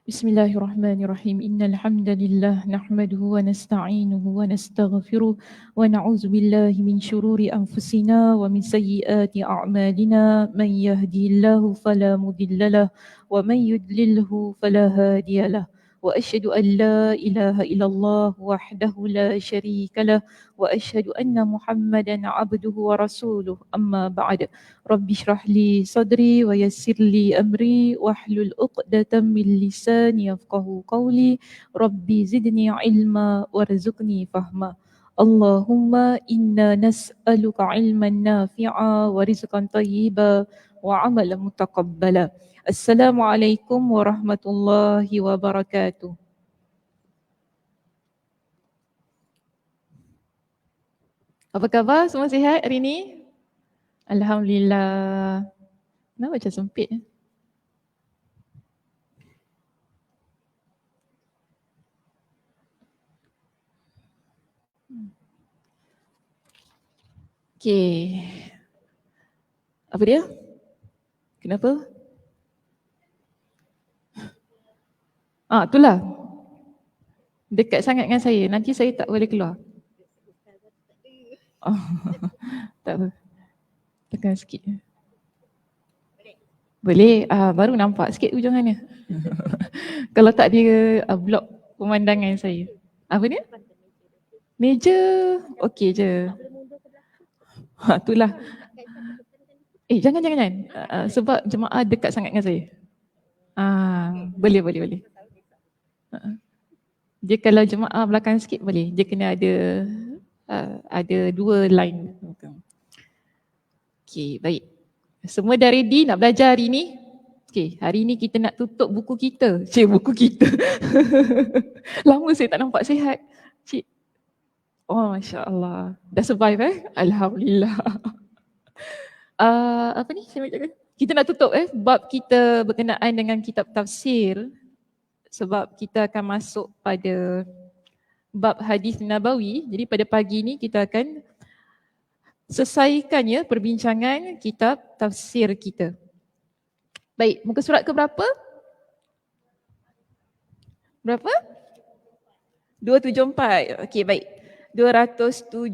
Bismillahirrahmanirrahim. Innal hamdalillah nahmaduhu wa nasta'inuhu wa nastaghfiruh wa na'udzu billahi min shururi anfusina wa min sayyiati a'malina. Man yahdihillahu fala mudhillalah wa man yudlilhu fala hadiyalah. Wa asyhadu an la ilaha illallah wahdahu la syarika lah wa asyhadu anna Muhammadan 'abduhu wa rasuluh. Amma ba'd. Rabbi shrah li sadri wa yassir li amri wahlul 'uqdatam min lisani yafqahu qawli. Rabbi zidni ilma warzuqni fahma. Allahumma inna nas'aluka ilman nafi'a wa rizqan tayyiba wa amalan mutaqabbala. Assalamualaikum warahmatullahi wabarakatuh. Apa khabar? Semua sihat hari ini? Alhamdulillah. Kenapa macam sempit? Okey. Apa dia? Kenapa? Itulah. Dekat sangat dengan saya. Nanti saya tak boleh keluar. Oh, tak apa. Tekan sikit. Boleh. Baru nampak sikit ujungannya. Kalau tak dia blok pemandangan saya. Apa dia? Meja okey je. Itulah. Jangan. Sebab jemaah dekat sangat dengan saya. Boleh. Dia kalau jemaah belakang sikit boleh. Dia kena ada dua line. Okey, baik. Semua dah ready nak belajar hari ni? Okey, hari ni kita nak tutup buku kita. Buku kita. Lama saya tak nampak sihat. Masya Allah. Dah survive Alhamdulillah. Apa ni saya nak cakap? Kita nak tutup bab kita berkenaan dengan kitab tafsir. Sebab kita akan masuk pada bab hadis Nabawi. Jadi pada pagi ni kita akan selesaikan perbincangan kitab tafsir kita. Baik, muka surat ke berapa? Berapa? 274. Okey, baik. 274.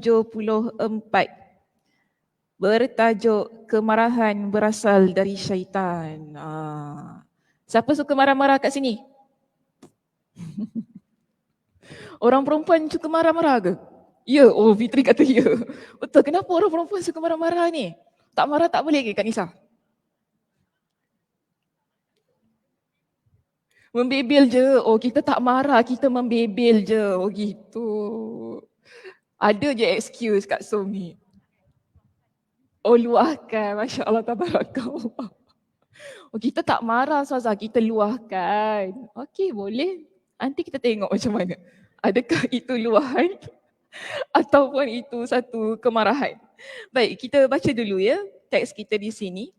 Bertajuk kemarahan berasal dari syaitan. Siapa suka marah-marah kat sini? Orang perempuan suka marah-marah ke? Ya, Fitri kata ya. Betul, kenapa orang perempuan suka marah-marah ni? Tak marah tak boleh ke Kak Nisa? Membebel je. Kita tak marah, kita membebel je. Gitu. Ada je excuse kat Som ni. Luahkan. Masya Allah, tabarakallah. Kita tak marah Ustazah, kita luahkan. Okey, boleh. Nanti kita tengok macam mana. Adakah itu luahan ataupun itu satu kemarahan. Baik, kita baca dulu teks kita di sini.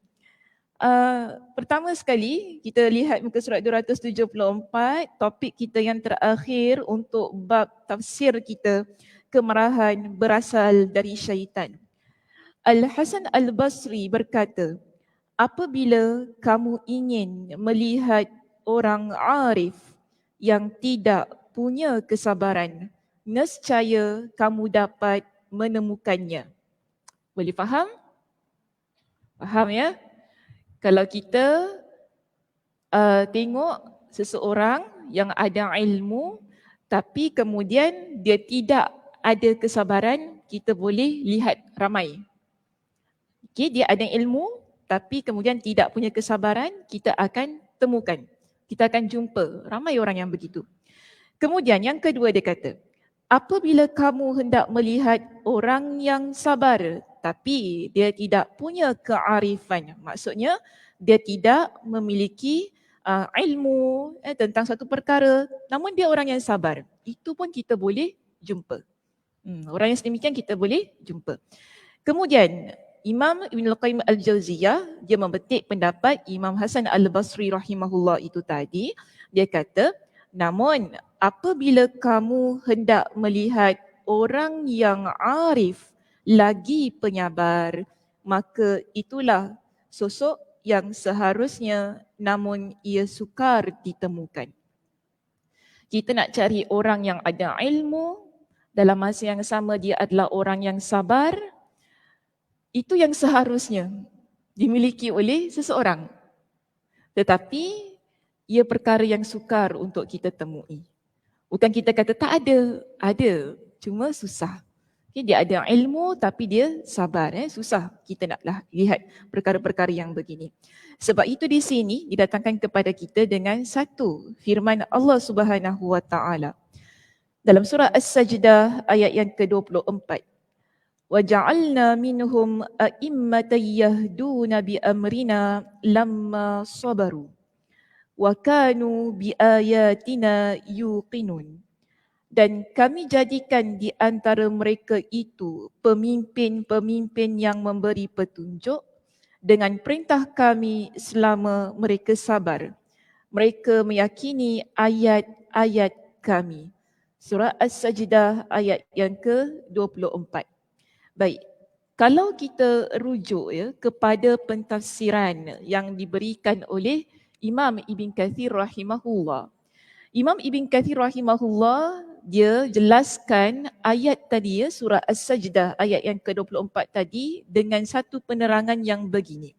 Pertama sekali kita lihat muka surat 274, topik kita yang terakhir untuk bab tafsir kita, kemarahan berasal dari syaitan. Al-Hasan Al-Basri berkata, apabila kamu ingin melihat orang arif yang tidak punya kesabaran, nescaya kamu dapat menemukannya. Boleh faham? Faham ya? Kalau kita tengok seseorang yang ada ilmu tapi kemudian dia tidak ada kesabaran, kita boleh lihat ramai. Dia ada ilmu tapi kemudian tidak punya kesabaran, kita akan temukan. Kita akan jumpa ramai orang yang begitu. Kemudian yang kedua dia kata, apabila kamu hendak melihat orang yang sabar tapi dia tidak punya kearifan, maksudnya dia tidak memiliki ilmu tentang satu perkara, namun dia orang yang sabar, itu pun kita boleh jumpa. Orang yang sedemikian kita boleh jumpa. Kemudian Imam Ibn Al-Qayyim Al-Jauziyah, dia membetik pendapat Imam Hasan Al-Basri rahimahullah itu tadi. Dia kata, namun apabila kamu hendak melihat orang yang arif lagi penyabar, maka itulah sosok yang seharusnya namun ia sukar ditemukan. Kita nak cari orang yang ada ilmu, dalam masa yang sama dia adalah orang yang sabar. Itu yang seharusnya dimiliki oleh seseorang. Tetapi ia perkara yang sukar untuk kita temui. Bukan kita kata tak ada, ada, cuma susah. Okay, dia ada ilmu tapi dia sabar, susah kita naklah lihat perkara-perkara yang begini. Sebab itu di sini didatangkan kepada kita dengan satu firman Allah Subhanahu Wa Taala dalam surah As-Sajdah ayat yang ke-24. وَجَعَلْنَا مِنْهُمْ أَئِمَّةً يَهْدُونَ بِأَمْرِنَا لَمَّا صَبَرُوا وَكَانُوا بِآيَاتِنَا يُوقِنُونَ. Dan kami jadikan di antara mereka itu pemimpin-pemimpin yang memberi petunjuk dengan perintah kami selama mereka sabar. Mereka meyakini ayat-ayat kami. Surah As-Sajdah ayat yang ke-24. Baik, kalau kita rujuk kepada pentafsiran yang diberikan oleh Imam Ibn Kathir rahimahullah. Imam Ibn Kathir rahimahullah dia jelaskan ayat tadi surah As-Sajdah ayat yang ke-24 tadi dengan satu penerangan yang begini.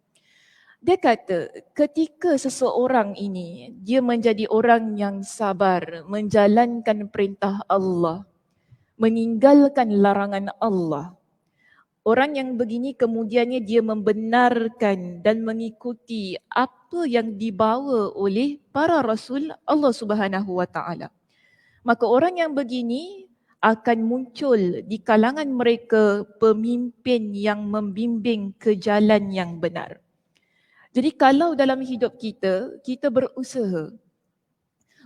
Dia kata ketika seseorang ini dia menjadi orang yang sabar menjalankan perintah Allah, meninggalkan larangan Allah. Orang yang begini kemudiannya dia membenarkan dan mengikuti apa yang dibawa oleh para rasul Allah Subhanahu Wa Taala. Maka orang yang begini akan muncul di kalangan mereka pemimpin yang membimbing ke jalan yang benar. Jadi kalau dalam hidup kita, kita berusaha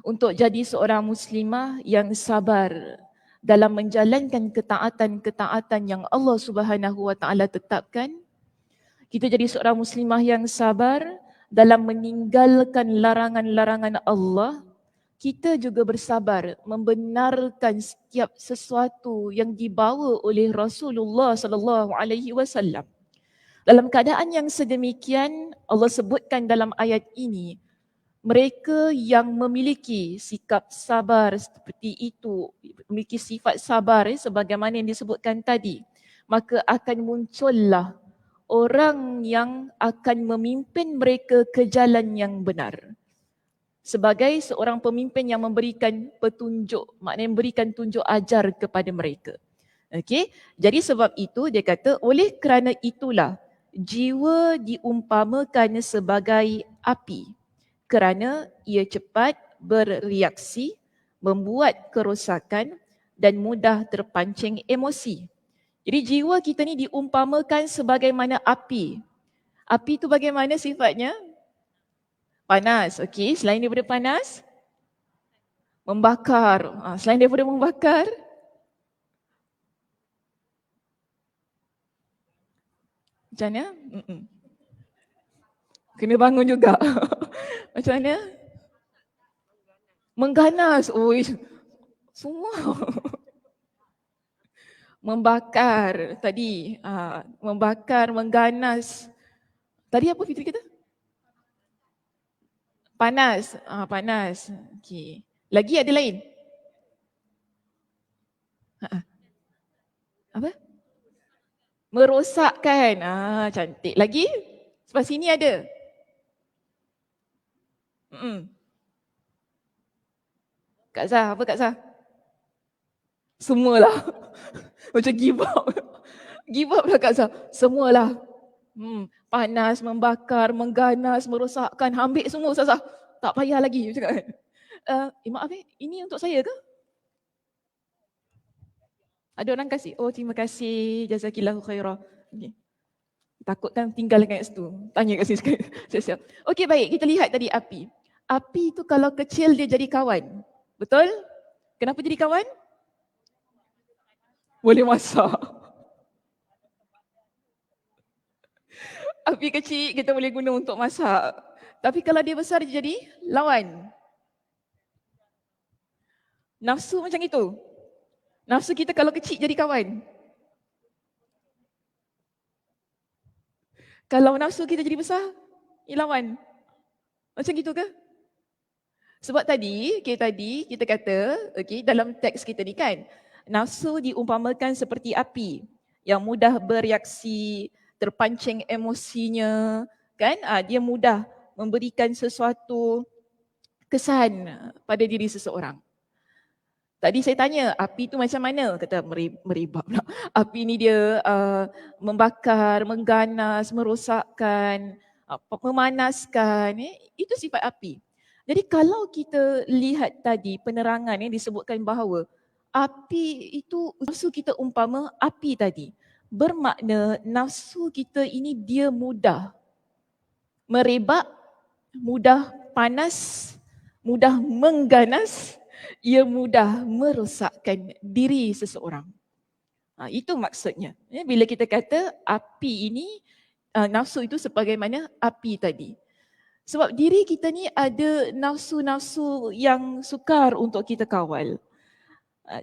untuk jadi seorang muslimah yang sabar dalam menjalankan ketaatan-ketaatan yang Allah Subhanahu Wa Taala tetapkan. Kita jadi seorang muslimah yang sabar dalam meninggalkan larangan-larangan Allah. Kita juga bersabar membenarkan setiap sesuatu yang dibawa oleh Rasulullah sallallahu alaihi wasallam. Dalam keadaan yang sedemikian, Allah sebutkan dalam ayat ini, mereka yang memiliki sikap sabar seperti itu, memiliki sifat sabar sebagaimana yang disebutkan tadi, maka akan muncullah orang yang akan memimpin mereka ke jalan yang benar. Sebagai seorang pemimpin yang memberikan petunjuk, maknanya memberikan tunjuk ajar kepada mereka. Okey, jadi sebab itu dia kata oleh kerana itulah jiwa diumpamakan sebagai api kerana ia cepat bereaksi, membuat kerosakan dan mudah terpancing emosi. Jadi jiwa kita ni diumpamakan sebagaimana api. Api itu bagaimana sifatnya? Panas. Okey, selain daripada panas, membakar. Selain daripada membakar, macam mana? Kena bangun juga. Macam mana? Mengganas. Oi, semua. Membakar tadi. Membakar, mengganas. Tadi apa Fitri kata? Panas. Panas. Okey. Lagi ada lain? Apa? Merosakkan. Cantik. Lagi? Sebelah sini ada. Kak Zah, apa Kak Zah? Semualah. Macam give up. Give up lah Kak Zah. Semualah. Panas, membakar, mengganas, merosakkan. Ambil semua Ustazah. Tak payah lagi. Cakap kan. Maaf ini untuk saya ke? Ada orang kasih? Oh, terima kasih. Jazakillahu khairah. Okay. Takutkan tinggal kat situ. Tanya kat sini sekali. Siap-siap. Okey, baik. Kita lihat tadi api. Api itu kalau kecil dia jadi kawan. Betul? Kenapa jadi kawan? Boleh masak. Api kecil kita boleh guna untuk masak. Tapi kalau dia besar dia jadi lawan. Nafsu macam itu. Nafsu kita kalau kecil jadi kawan. Kalau nafsu kita jadi besar, lawan. Macam gitu ke? Sebab tadi kita kata, dalam teks kita ni kan, nafsu diumpamakan seperti api yang mudah bereaksi, terpancing emosinya, kan? Dia mudah memberikan sesuatu kesan pada diri seseorang. Tadi saya tanya, api tu macam mana? Kata meribak pula. Api ni dia membakar, mengganas, merosakkan, memanaskan. Itu sifat api. Jadi kalau kita lihat tadi penerangan yang disebutkan bahawa api itu, nafsu kita umpama api tadi. Bermakna nafsu kita ini dia mudah merebak, mudah panas, mudah mengganas, ia mudah merosakkan diri seseorang. Itu maksudnya. Bila kita kata api ini, nafsu itu sebagaimana api tadi. Sebab diri kita ni ada nafsu-nafsu yang sukar untuk kita kawal.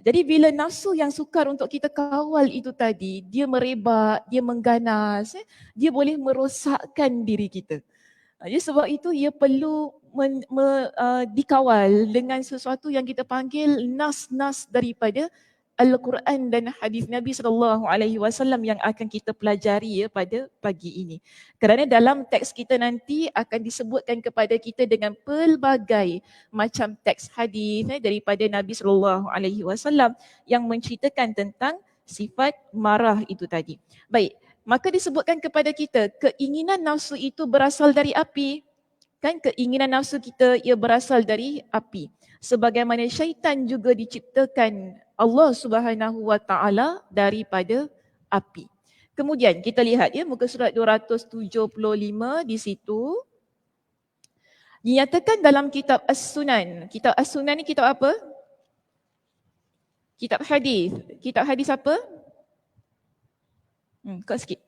Jadi bila nafsu yang sukar untuk kita kawal itu tadi, dia merebak, dia mengganas, dia boleh merosakkan diri kita. Jadi sebab itu ia perlu dikawal dengan sesuatu yang kita panggil nas-nas daripada Al-Quran dan hadis Nabi SAW yang akan kita pelajari pada pagi ini. Kerana dalam teks kita nanti akan disebutkan kepada kita dengan pelbagai macam teks hadis daripada Nabi SAW yang menceritakan tentang sifat marah itu tadi. Baik, maka disebutkan kepada kita keinginan nafsu itu berasal dari api. Kan keinginan nafsu kita ia berasal dari api. Sebagaimana syaitan juga diciptakan Allah Subhanahu Wa Taala daripada api. Kemudian kita lihat muka surat 275 di situ dinyatakan dalam kitab As-Sunan. Kitab As-Sunan ni kitab apa? Kitab hadis. Kitab hadis apa? Kau sikit.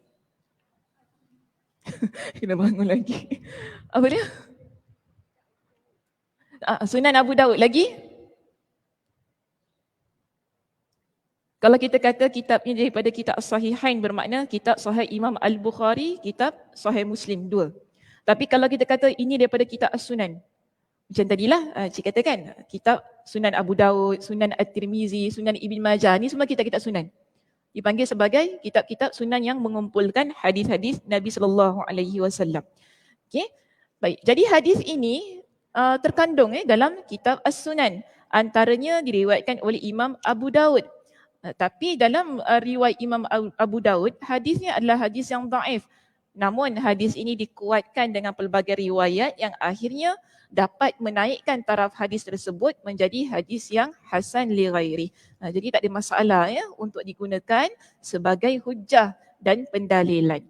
Kena bangun lagi. Apa dia? Sunan Abu Daud lagi? Kalau kita kata kitabnya daripada kitab Sahihain bermakna kitab Sahih Imam Al-Bukhari, kitab Sahih Muslim, dua. Tapi kalau kita kata ini daripada kitab As-Sunan, macam tadilah cik katakan, kitab Sunan Abu Daud, Sunan At-Tirmizi, Sunan Ibn Majah, ni semua kitab-kitab Sunan. Dipanggil sebagai kitab-kitab Sunan yang mengumpulkan hadis-hadis Nabi SAW. Okay? Baik, jadi hadis ini terkandung dalam kitab As-Sunan. Antaranya diriwayatkan oleh Imam Abu Daud. Tapi dalam riwayat Imam Abu Daud, hadisnya adalah hadis yang dhaif. Namun hadis ini dikuatkan dengan pelbagai riwayat yang akhirnya dapat menaikkan taraf hadis tersebut menjadi hadis yang hasan li ghairi. Jadi tak ada masalah untuk digunakan sebagai hujjah dan pendalilan.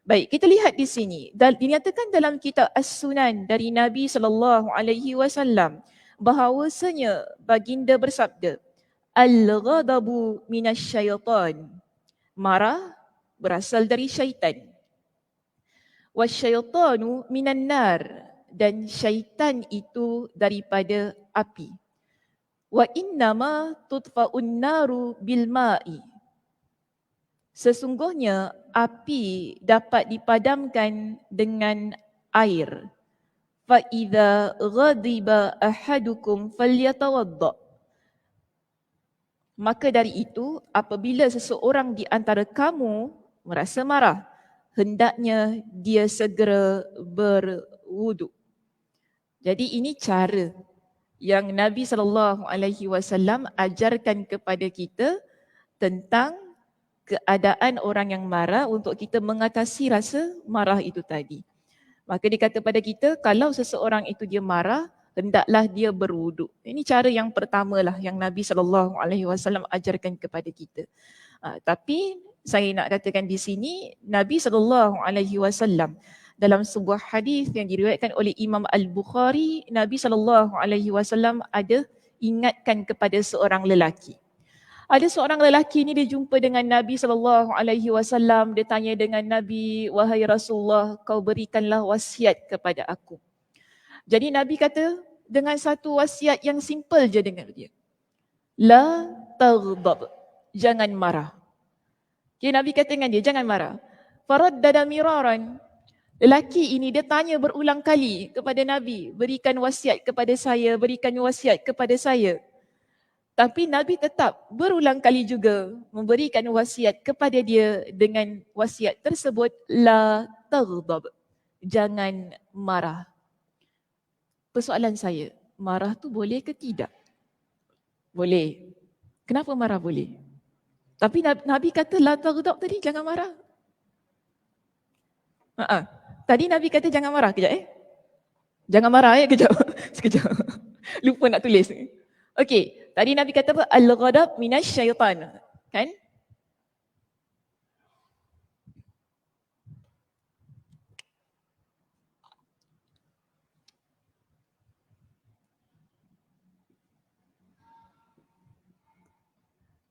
Baik, kita lihat di sini. Dinyatakan dalam kitab As-Sunan dari Nabi SAW bahawasanya baginda bersabda, Al-ghadabu minasyaitan. Marah berasal dari syaitan. Wasyaitanu minan nar. Dan syaitan itu daripada api. Wa innama tudfa'un naru bil ma'i. Sesungguhnya api dapat dipadamkan dengan air. Fa idza ghadiba ahadukum falyatawadda. Maka dari itu, apabila seseorang di antara kamu merasa marah, hendaknya dia segera berwuduk. Jadi ini cara yang Nabi SAW ajarkan kepada kita tentang keadaan orang yang marah untuk kita mengatasi rasa marah itu tadi. Maka dikata pada kita, kalau seseorang itu dia marah, hendaklah dia berwuduk. Ini cara yang pertamalah yang Nabi SAW ajarkan kepada kita. Tapi saya nak katakan di sini, Nabi SAW dalam sebuah hadis yang diriwayatkan oleh Imam Al-Bukhari, Nabi SAW ada ingatkan kepada seorang lelaki. Ada seorang lelaki ni dia jumpa dengan Nabi SAW, dia tanya dengan Nabi, wahai Rasulullah, kau berikanlah wasiat kepada aku. Jadi Nabi kata dengan satu wasiat yang simple je dengan dia. La taghdab, jangan marah. Okay, Nabi kata dengan dia, jangan marah. Faraddada miraran. Lelaki ini dia tanya berulang kali kepada Nabi, berikan wasiat kepada saya, berikan wasiat kepada saya. Tapi Nabi tetap berulang kali juga memberikan wasiat kepada dia dengan wasiat tersebut, la taghdab, jangan marah. Persoalan saya, marah tu boleh ke tidak? Boleh. Kenapa marah boleh? Tapi Nabi kata la taghdab tadi, jangan marah. Tadi Nabi kata jangan marah, kejap Jangan marah kejap. Sekejap. Lupa nak tulis. Okey, tadi Nabi kata apa? Al-ghadab minasyaitan. Kan?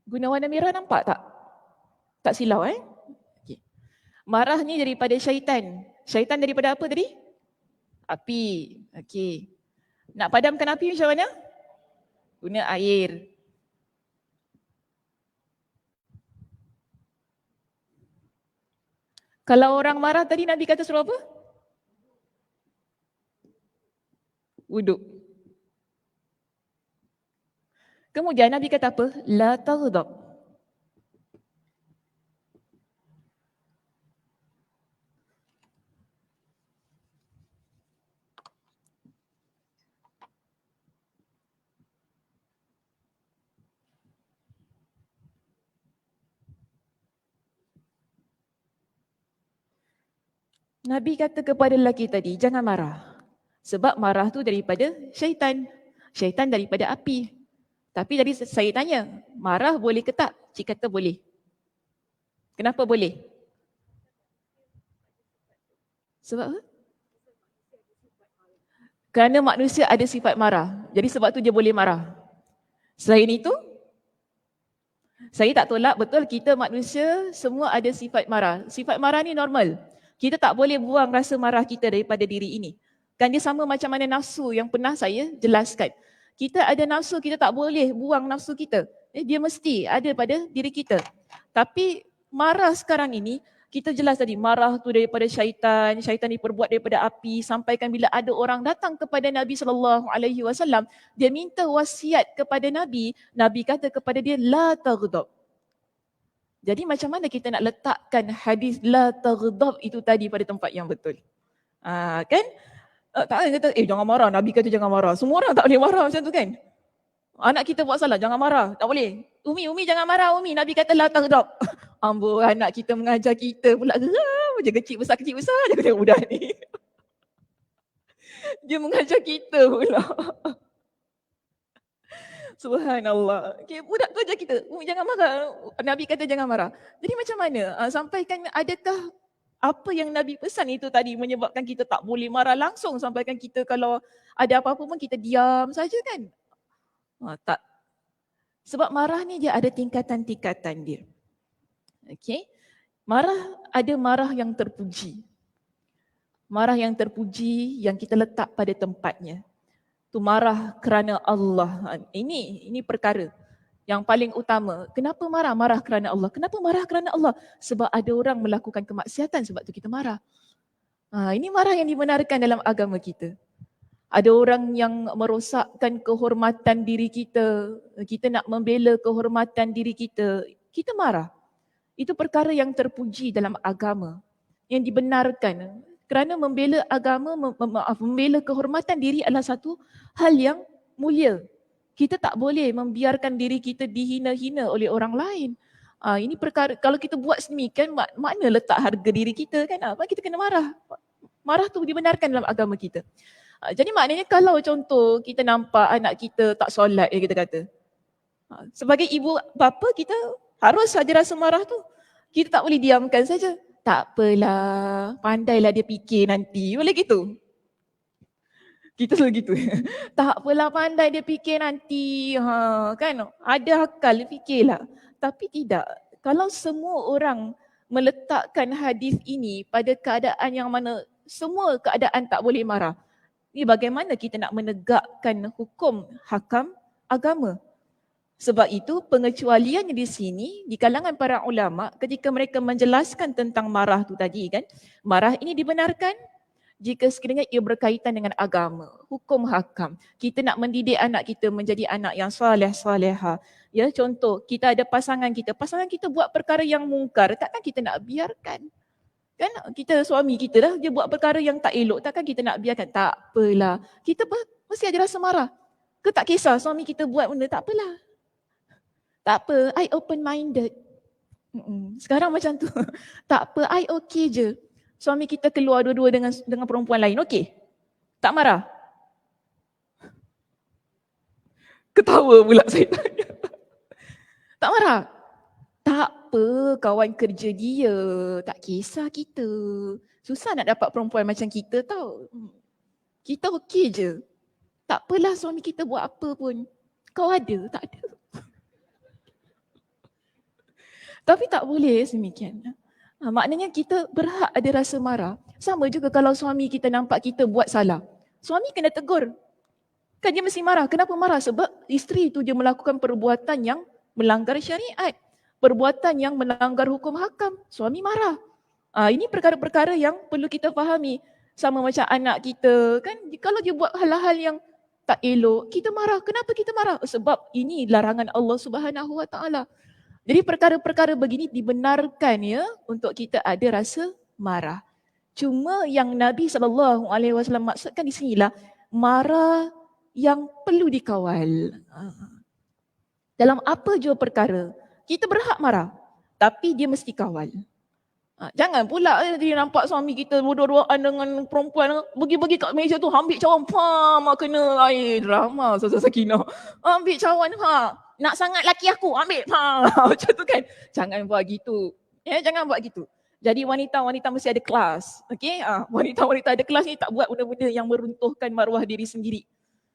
Guna warna merah nampak tak? Tak silau Okay. Marah ni daripada syaitan. Syaitan daripada apa tadi? Api. Okey. Nak padamkan api macam mana? Guna air. Kalau orang marah tadi Nabi kata suruh apa? Wuduk. Kemudian Nabi kata apa? La taghdab. Nabi kata kepada lelaki tadi, jangan marah. Sebab marah tu daripada syaitan. Syaitan daripada api. Tapi tadi saya tanya, marah boleh ke tak? Cik kata boleh. Kenapa boleh? Sebab apa? Kerana manusia ada sifat marah. Jadi sebab tu dia boleh marah. Selain itu, saya tak tolak, betul kita manusia semua ada sifat marah. Sifat marah ni normal. Kita tak boleh buang rasa marah kita daripada diri ini. Kan dia sama macam mana nafsu yang pernah saya jelaskan. Kita ada nafsu, kita tak boleh buang nafsu kita. Dia mesti ada pada diri kita. Tapi marah sekarang ini, kita jelas tadi marah tu daripada syaitan, syaitan diperbuat daripada api, sampaikan bila ada orang datang kepada Nabi SAW, dia minta wasiat kepada Nabi, Nabi kata kepada dia la taghdab. Jadi macam mana kita nak letakkan hadis la taghdab itu tadi pada tempat yang betul? Kan? Tak ada kata, jangan marah, Nabi kata jangan marah. Semua orang tak boleh marah macam tu kan? Anak kita buat salah, jangan marah, tak boleh. Umi jangan marah, Umi. Nabi kata la taghdab. Amboi, anak kita mengajar kita pula geram. Macam kecil besar je kata budak ni. Dia mengajar kita pula. Subhanallah. Okay, budak tu ajar kita, jangan marah. Nabi kata jangan marah. Jadi macam mana? Sampaikan adakah apa yang Nabi pesan itu tadi menyebabkan kita tak boleh marah langsung, sampaikan kita kalau ada apa-apa pun kita diam saja kan? Tak. Sebab marah ni dia ada tingkatan-tingkatan dia. Okay. Ada marah yang terpuji. Marah yang terpuji yang kita letak pada tempatnya. Tu marah kerana Allah. Ini perkara yang paling utama. Kenapa marah? Marah kerana Allah. Kenapa marah kerana Allah? Sebab ada orang melakukan kemaksiatan, sebab tu kita marah. Ini marah yang dibenarkan dalam agama kita. Ada orang yang merosakkan kehormatan diri kita. Kita nak membela kehormatan diri kita. Kita marah. Itu perkara yang terpuji dalam agama. Yang dibenarkan. Kerana membela agama, membela kehormatan diri adalah satu hal yang mulia. Kita tak boleh membiarkan diri kita dihina-hina oleh orang lain. Ini perkara, kalau kita buat sedemikian, mana letak harga diri kita kan? Kita kena marah. Marah tu dibenarkan dalam agama kita. Jadi maknanya kalau contoh kita nampak anak kita tak solat, kita kata. Sebagai ibu bapa kita harus ada rasa marah tu. Kita tak boleh diamkan saja. Tak apalah, pandailah dia fikir nanti. Boleh gitu? Kita selalu gitu. Tak apalah, pandai dia fikir nanti. Kan? Ada akal, dia fikirlah. Tapi tidak. Kalau semua orang meletakkan hadis ini pada keadaan yang mana semua keadaan tak boleh marah. Ni bagaimana kita nak menegakkan hukum hakam agama? Sebab itu pengecualiannya di sini di kalangan para ulama ketika mereka menjelaskan tentang marah tu tadi kan, marah ini dibenarkan jika sekiranya ia berkaitan dengan agama, hukum hakam. Kita nak mendidik anak kita menjadi anak yang soleh soleha. Ya, contoh kita ada pasangan kita buat perkara yang mungkar, takkan kita nak biarkan? Kan kita suami kita dah dia buat perkara yang tak elok, takkan kita nak biarkan? Tak apalah. Kita mesti ada rasa marah. Ke tak kisah suami kita buat benda, tak apalah. Tak apa, I open minded. Sekarang macam tu. Tak apa, I okay je. Suami kita keluar dua-dua dengan perempuan lain, okey? Tak marah? Ketawa pula saya tanya. Tak marah? Tak apa, kawan kerja dia. Tak kisah kita. Susah nak dapat perempuan macam kita tau. Kita okey je. Tak apalah suami kita buat apa pun. Kau ada? Tak ada. Tapi tak boleh semikian. Maknanya kita berhak ada rasa marah. Sama juga kalau suami kita nampak kita buat salah. Suami kena tegur. Kan dia mesti marah. Kenapa marah? Sebab isteri itu dia melakukan perbuatan yang melanggar syariat. Perbuatan yang melanggar hukum hakam. Suami marah. Ini perkara-perkara yang perlu kita fahami. Sama macam anak kita. Kan kalau dia buat hal-hal yang tak elok, kita marah. Kenapa kita marah? Sebab ini larangan Allah Subhanahu Wa Taala. Jadi perkara-perkara begini dibenarkan ya untuk kita ada rasa marah. Cuma yang Nabi SAW maksudkan di sinilah marah yang perlu dikawal. Dalam apa jua perkara, kita berhak marah tapi dia mesti kawal. Jangan pula dia nampak suami kita bodoh-bodohan dengan perempuan, bagi-bagi kat meja tu, ambil cawan, kena air drama Ustazah Sakinah. Ambil cawan, nak sangat laki aku, ambil, macam tu kan. Jangan buat gitu. Ya, jangan buat gitu. Jadi wanita-wanita mesti ada kelas. Okey? Wanita-wanita ada kelas ni tak buat benda-benda yang meruntuhkan maruah diri sendiri.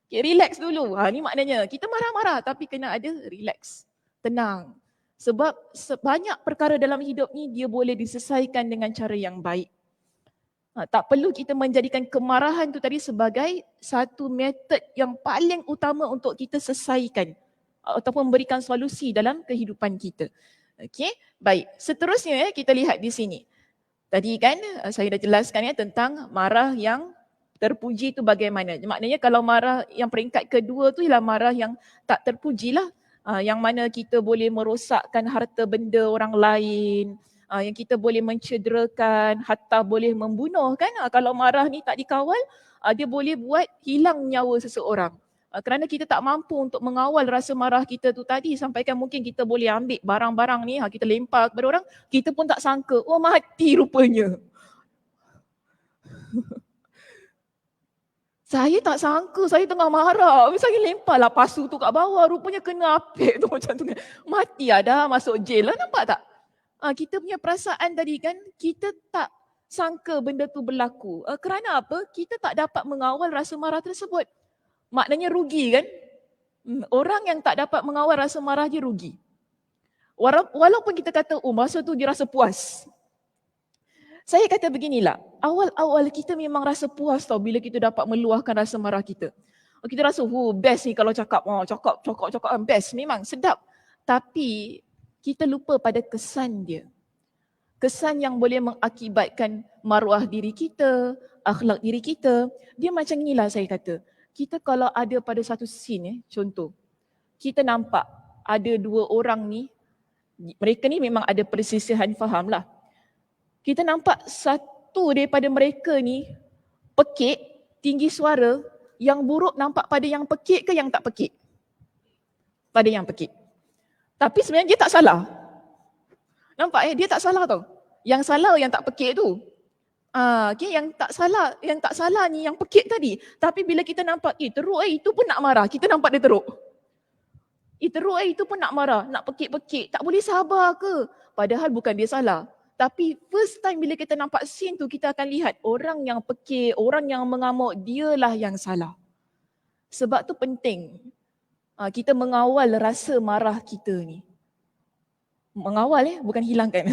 Okay, relax dulu. Ni maknanya kita marah-marah tapi kena ada relax. Tenang. Sebab sebanyak perkara dalam hidup ni dia boleh diselesaikan dengan cara yang baik. Tak perlu kita menjadikan kemarahan tu tadi sebagai satu metod yang paling utama untuk kita selesaikan ataupun memberikan solusi dalam kehidupan kita. Okey, baik. Seterusnya kita lihat di sini. Tadi kan saya dah jelaskan tentang marah yang terpuji itu bagaimana. Maknanya kalau marah yang peringkat kedua tu ialah marah yang tak terpuji lah. Yang mana kita boleh merosakkan harta benda orang lain, yang kita boleh mencederakan, hatta boleh membunuh kan. Kalau marah ni tak dikawal, dia boleh buat hilang nyawa seseorang. Kerana kita tak mampu untuk mengawal rasa marah kita tu tadi, sampaikan mungkin kita boleh ambil barang-barang ni, kita lempar kepada orang, kita pun tak sangka, oh mati rupanya. Saya tak sangka, saya tengah marah. Saya lemparlah pasu tu kat bawah, rupanya kena apik tu macam tu. Mati dah, masuk jail lah, nampak tak? Kita punya perasaan tadi kan, kita tak sangka benda tu berlaku. Kerana apa? Kita tak dapat mengawal rasa marah tersebut. Maknanya rugi kan? Orang yang tak dapat mengawal rasa marah dia rugi. Walaupun kita kata, oh masa tu dia rasa puas. Saya kata beginilah, awal-awal kita memang rasa puas tau bila kita dapat meluahkan rasa marah kita. Kita rasa, best ni kalau cakap best, memang sedap. Tapi kita lupa pada kesan dia. Kesan yang boleh mengakibatkan maruah diri kita, akhlak diri kita. Dia macam inilah saya kata. Kita kalau ada pada satu scene, contoh, kita nampak ada dua orang ni, mereka ni memang ada perselisihan faham lah. Kita nampak satu daripada mereka ni pekik, tinggi suara, yang buruk nampak pada yang pekik ke yang tak pekik? Pada yang pekik. Tapi sebenarnya dia tak salah. Nampak dia tak salah tau. Yang salah yang tak pekik tu. Okay, yang tak salah ni yang pekik tadi. Tapi bila kita nampak, teruk itu pun nak marah. Kita nampak dia teruk. Teruk itu pun nak marah, nak pekik-pekik. Tak boleh sabar ke? Padahal bukan dia salah. Tapi first time bila kita nampak scene tu, kita akan lihat orang yang pekik, orang yang mengamuk, dialah yang salah. Sebab tu penting kita mengawal rasa marah kita ni. Mengawal bukan hilangkan.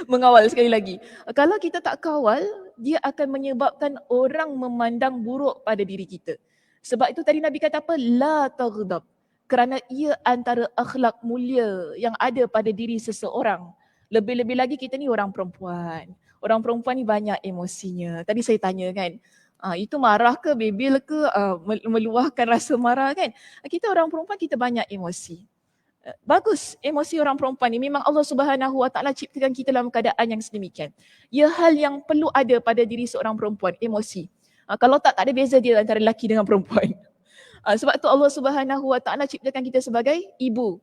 Mengawal sekali lagi. Kalau kita tak kawal, dia akan menyebabkan orang memandang buruk pada diri kita. Sebab itu tadi Nabi kata apa? La taghdab. kerana ia antara akhlak mulia yang ada pada diri seseorang. Lebih-lebih lagi kita ni orang perempuan. Orang perempuan ni banyak emosinya. Tadi saya tanya kan, itu marah ke, bebel ke, meluahkan rasa marah kan. Kita orang perempuan kita banyak emosi. Bagus emosi orang perempuan ni, memang Allah Subhanahu Wa Taala ciptakan kita dalam keadaan yang sedemikian. Ia hal yang perlu ada pada diri seorang perempuan, emosi. Kalau tak ada beza dia antara lelaki dengan perempuan. Sebab tu Allah Subhanahu Wa Taala ciptakan kita sebagai ibu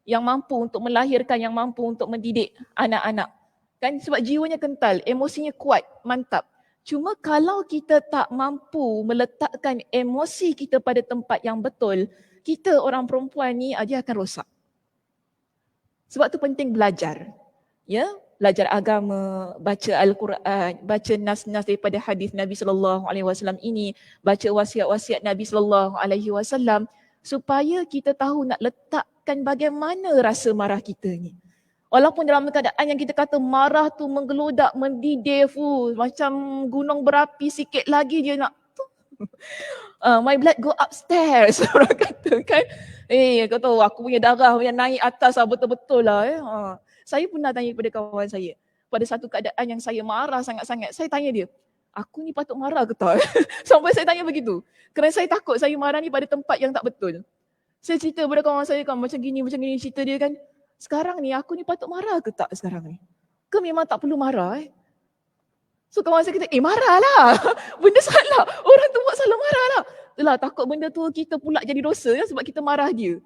yang mampu untuk melahirkan, yang mampu untuk mendidik anak-anak. Kan sebab jiwanya kental, emosinya kuat, mantap. Cuma kalau kita tak mampu meletakkan emosi kita pada tempat yang betul, kita orang perempuan ni dia akan rosak. Sebab tu penting belajar. Ya, belajar agama, baca Al-Quran, baca nas-nas daripada hadis Nabi SAW ini, baca wasiat-wasiat Nabi SAW supaya kita tahu nak letakkan bagaimana rasa marah kita ni. Walaupun dalam keadaan yang kita kata marah tu menggelodak, mendidih, macam gunung berapi, sikit lagi dia nak my blood go upstairs, orang kata kan. Kau tahu aku punya darah yang naik atas betul-betul lah. Saya pernah tanya kepada kawan saya, pada satu keadaan yang saya marah sangat-sangat, saya tanya dia, aku ni patut marah ke tak? Sampai saya tanya begitu. Kerana saya takut saya marah ni pada tempat yang tak betul. Saya cerita kepada kawan saya kan, macam gini cerita dia kan. Sekarang ni aku ni patut marah ke tak sekarang ni? Ke memang tak perlu marah So kawan saya kata, marahlah. Benda salah. Orang tu buat salah, marahlah. Itulah takut benda tu kita pula jadi dosa ya, sebab kita marah dia.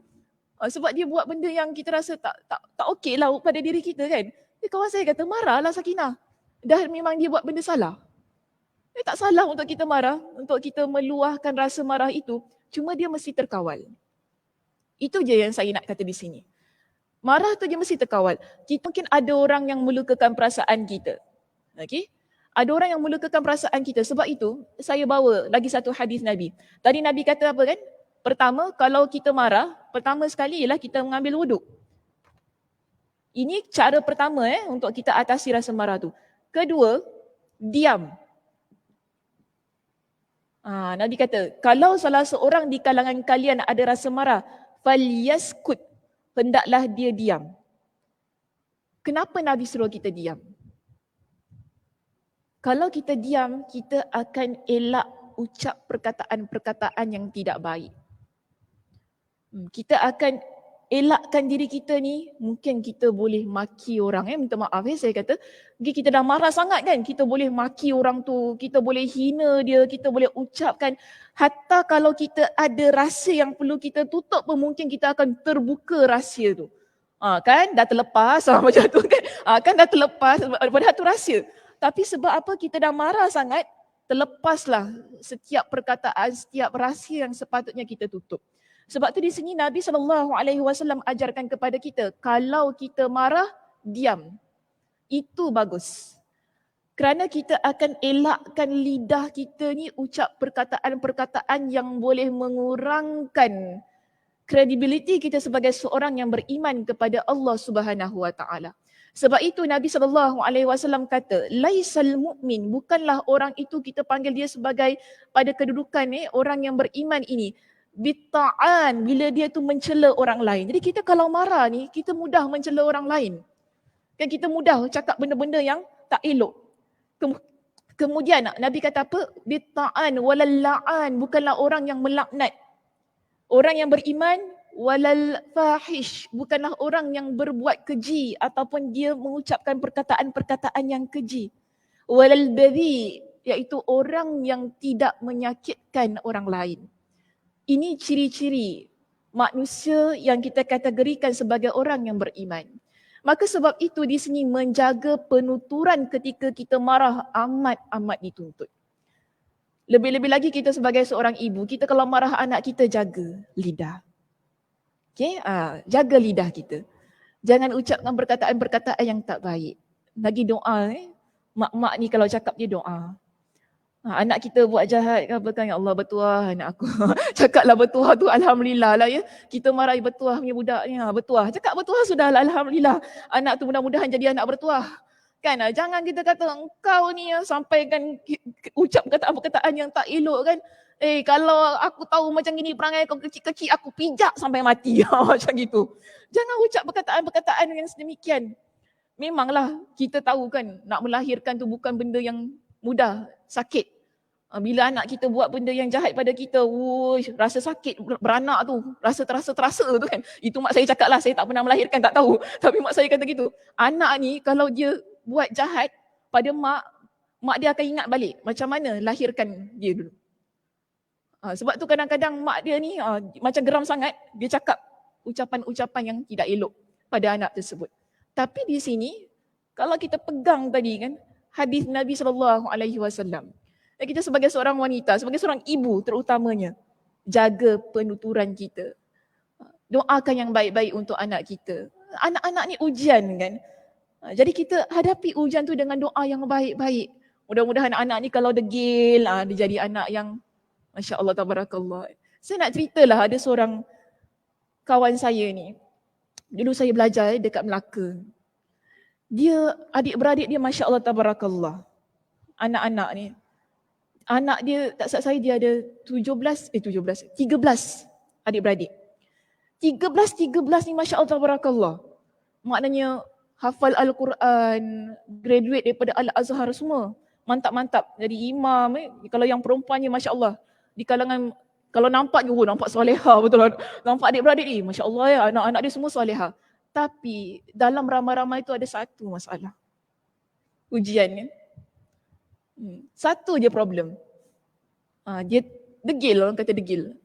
Sebab dia buat benda yang kita rasa tak okey lah pada diri kita kan. Kawan saya kata, marahlah Sakinah. Dah memang dia buat benda salah. Tak salah untuk kita marah, untuk kita meluahkan rasa marah itu. Cuma dia mesti terkawal. Itu je yang saya nak kata di sini. Marah tu dia mesti terkawal. Mungkin ada orang yang melukakan perasaan kita. Okey? Ada orang yang melukakan perasaan kita. Sebab itu, saya bawa lagi satu hadis Nabi. Tadi Nabi kata apa kan? Pertama, kalau kita marah, pertama sekali ialah kita mengambil wuduk. Ini cara pertama untuk kita atasi rasa marah tu. Kedua, diam. Nabi kata, kalau salah seorang di kalangan kalian ada rasa marah, falyaskut, hendaklah dia diam. Kenapa Nabi suruh kita diam? Kalau kita diam, kita akan elak ucap perkataan-perkataan yang tidak baik. Kita akan elakkan diri kita ni, mungkin kita boleh maki orang. Minta maaf saya kata, mungkin kita dah marah sangat kan, kita boleh maki orang tu, kita boleh hina dia, kita boleh ucapkan. Hatta kalau kita ada rahsia yang perlu kita tutup pun, mungkin kita akan terbuka rahsia tu. Kan dah terlepas macam tu kan. Kan dah terlepas, padahal tu rahsia. Tapi sebab apa kita dah marah sangat, terlepaslah setiap perkataan, setiap rahsia yang sepatutnya kita tutup. Sebab tu di sini Nabi SAW ajarkan kepada kita, kalau kita marah, diam. Itu bagus. Kerana kita akan elakkan lidah kita ni ucap perkataan-perkataan yang boleh mengurangkan kredibiliti kita sebagai seorang yang beriman kepada Allah Subhanahu Wa Taala. Sebab itu Nabi SAW kata, laisal mu'min, bukanlah orang itu kita panggil dia sebagai pada kedudukan orang yang beriman ini, bitta'an, bila dia tu mencela orang lain. Jadi kita kalau marah ni, kita mudah mencela orang lain. Kan kita mudah cakap benda-benda yang tak elok. Kemudian Nabi kata apa? Bitta'an walal la'an, bukanlah orang yang melaknat. Orang yang beriman, walal fahish, bukanlah orang yang berbuat keji ataupun dia mengucapkan perkataan-perkataan yang keji. Walal badhi, iaitu orang yang tidak menyakitkan orang lain. Ini ciri-ciri manusia yang kita kategorikan sebagai orang yang beriman. Maka sebab itu di sini menjaga penuturan ketika kita marah amat-amat dituntut. Lebih-lebih lagi kita sebagai seorang ibu, kita kalau marah anak kita jaga lidah. Jaga lidah kita. Jangan ucapkan perkataan-perkataan yang tak baik. Lagi doa mak-mak ni kalau cakap dia doa. Anak kita buat jahat ke apa kan, ya Allah bertuah anak aku. Cakaplah bertuah tu alhamdulillah lah ya. Kita marahi bertuah punya budak ni, bertuah. Cakap bertuah sudahlah alhamdulillah. Anak tu mudah-mudahan jadi anak bertuah. Kan, jangan kita kata engkau ni sampaikan ucap perkataan-perkataan yang tak elok kan. Kalau aku tahu macam gini perangai kau kecil-kecil, aku pijak sampai mati. Macam gitu. Jangan ucap perkataan-perkataan yang sedemikian. Memanglah kita tahu kan, nak melahirkan tu bukan benda yang mudah, sakit. Bila anak kita buat benda yang jahat pada kita, rasa sakit beranak tu, rasa terasa tu kan. Itu mak saya cakap lah, saya tak pernah melahirkan, tak tahu. Tapi mak saya kata gitu. Anak ni kalau dia buat jahat pada mak dia akan ingat balik macam mana lahirkan dia dulu. Sebab tu kadang-kadang mak dia ni macam geram sangat, dia cakap ucapan-ucapan yang tidak elok pada anak tersebut. Tapi di sini, kalau kita pegang tadi kan, hadis Nabi SAW, dan kita sebagai seorang wanita, sebagai seorang ibu terutamanya, jaga penuturan kita. Doakan yang baik-baik untuk anak kita. Anak-anak ni ujian kan. Jadi kita hadapi ujian tu dengan doa yang baik-baik. Mudah-mudahan anak ni kalau degil, dia jadi anak yang Masya Allah, tabarakallah. Saya nak ceritalah, ada seorang kawan saya ni. Dulu saya belajar dekat Melaka. Dia, adik-beradik dia Masya Allah, tabarakallah. Anak-anak ni. Anak dia, tak salah saya, dia ada 13 adik-beradik. 13 ni Masya Allah, tabarakallah. Maknanya hafal Al-Quran, graduate daripada Al-Azhar semua. Mantap-mantap. Jadi imam, kalau yang perempuannya Masya Allah. Di kalangan, kalau nampak je, nampak soleha betul lah. Nampak adik-beradik ni, Masya Allah ya, anak-anak dia semua soleha. Tapi dalam ramai-ramai itu ada satu masalah. Ujian kan. Satu je problem. Dia degil, orang kata degil.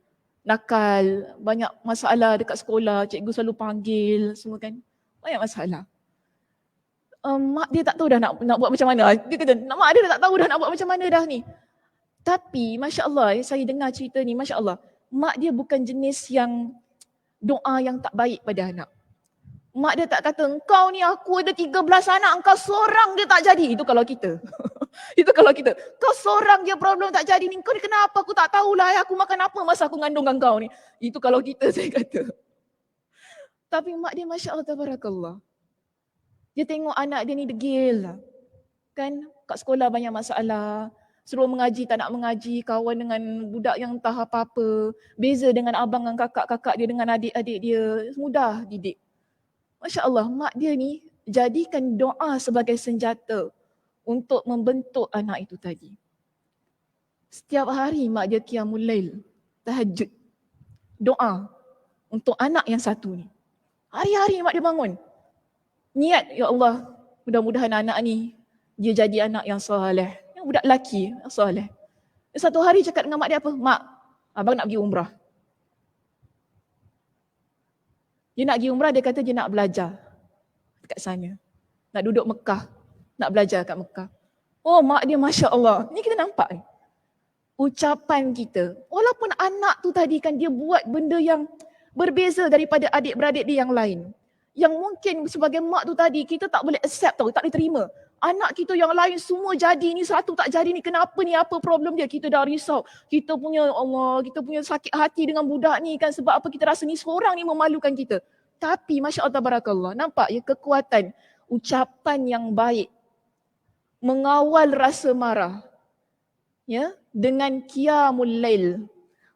Nakal, banyak masalah dekat sekolah, cikgu selalu panggil, semua kan. Banyak masalah. Mak dia tak tahu dah nak buat macam mana. Dia kata, mak dia dah tak tahu dah nak buat macam mana dah ni. Tapi Masya Allah, saya dengar cerita ni, Masya Allah, mak dia bukan jenis yang doa yang tak baik pada anak. Mak dia tak kata, engkau ni aku ada 13 anak, engkau seorang dia tak jadi. Itu kalau kita. Itu kalau kita. Kau seorang dia problem tak jadi ni, kau ni kenapa aku tak tahulah aku makan apa masa aku ngandungkan kau ni. Itu kalau kita, saya kata. Tapi mak dia Masya Allah, tabarakallah. Dia tengok anak dia ni degil lah. Kan, kat sekolah banyak masalah. Suruh mengaji, tak nak mengaji, kawan dengan budak yang entah apa-apa. Beza dengan abang dan kakak-kakak dia dengan adik-adik dia. Mudah didik. Masya Allah, mak dia ni jadikan doa sebagai senjata untuk membentuk anak itu tadi. Setiap hari mak dia qiyamul lail, tahajud, doa untuk anak yang satu ni. Hari-hari mak dia bangun. Niat, ya Allah, mudah-mudahan anak ni dia jadi anak yang soleh. Yang budak lelaki yang soleh. Satu hari cakap dengan mak dia apa? Mak, abang nak pergi umrah. Dia nak pergi umrah, dia kata dia nak belajar dekat sana. Nak duduk Mekah, nak belajar kat Mekah. Oh, mak dia Masya Allah. Ni kita nampak ucapan kita. Walaupun anak tu tadi kan dia buat benda yang berbeza daripada adik-beradik dia yang lain. Yang mungkin sebagai mak tu tadi, kita tak boleh accept tau, tak boleh terima. Anak kita yang lain semua jadi ni, satu tak jadi ni, kenapa ni, apa problem dia? Kita dah risau. Kita punya Allah, kita punya sakit hati dengan budak ni kan, sebab apa kita rasa ni seorang ni memalukan kita. Tapi Masya Allah, tabarakallah, nampak ya kekuatan ucapan yang baik. Mengawal rasa marah. Ya, dengan qiyamul lail.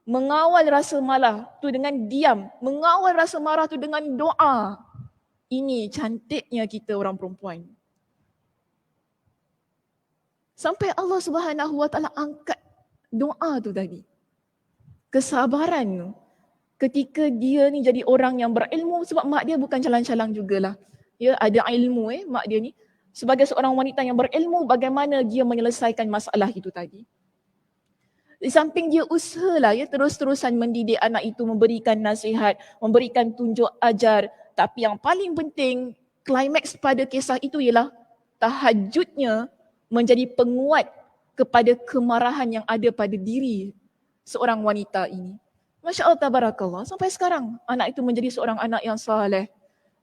Mengawal rasa marah tu dengan diam. Mengawal rasa marah tu dengan doa. Ini cantiknya kita orang perempuan. Sampai Allah Subhanahu Wa Taala angkat doa tu tadi. Kesabaran tu. Ketika dia ni jadi orang yang berilmu, sebab mak dia bukan calang-calang jugalah. Ya, ada ilmu mak dia ni. Sebagai seorang wanita yang berilmu, bagaimana dia menyelesaikan masalah itu tadi. Di samping dia usahalah ya terus-terusan mendidik anak itu, memberikan nasihat, memberikan tunjuk ajar. Tapi yang paling penting, klimaks pada kisah itu ialah tahajudnya menjadi penguat kepada kemarahan yang ada pada diri seorang wanita ini. Masya Allah, tabarakallah. Sampai sekarang anak itu menjadi seorang anak yang saleh.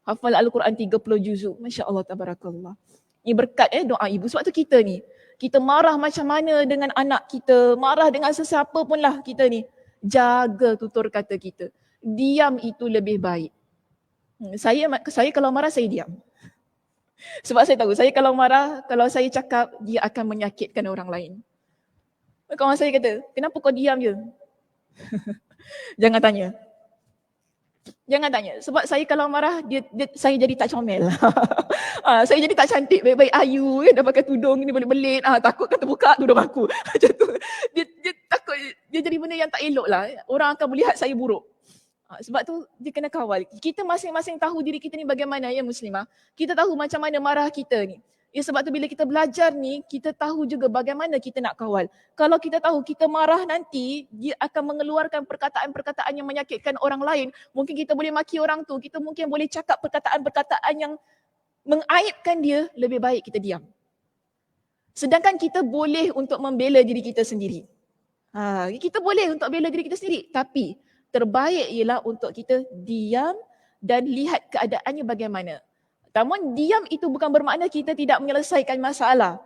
Hafal Al-Quran 30 juzuk. Masya Allah, tabarakallah. Ini berkat doa ibu. Sebab tu kita ni, kita marah macam mana dengan anak kita, marah dengan sesiapa pun lah kita ni. Jaga tutur kata kita. Diam itu lebih baik. Saya kalau marah, saya diam. Sebab saya tahu, saya kalau marah, kalau saya cakap, dia akan menyakitkan orang lain. Kawan saya kata, kenapa kau diam je? Jangan tanya. Jangan tanya. Sebab saya kalau marah, saya jadi tak comel. Saya jadi tak cantik, baik-baik ayu, dah pakai tudung ni belit-belit. Takut kan terbuka tudung aku. Macam tu. Dia takut, dia jadi benda yang tak elok lah. Orang akan melihat saya buruk. Sebab tu dia kena kawal. Kita masing-masing tahu diri kita ni bagaimana ya Muslimah. Kita tahu macam mana marah kita ni. Ya sebab tu bila kita belajar ni, kita tahu juga bagaimana kita nak kawal. Kalau kita tahu kita marah nanti, dia akan mengeluarkan perkataan-perkataan yang menyakitkan orang lain. Mungkin kita boleh maki orang tu, kita mungkin boleh cakap perkataan-perkataan yang mengaibkan dia, lebih baik kita diam. Sedangkan kita boleh untuk membela diri kita sendiri. Kita boleh untuk bela diri kita sendiri. Tapi terbaik ialah untuk kita diam dan lihat keadaannya bagaimana. Namun diam itu bukan bermakna kita tidak menyelesaikan masalah.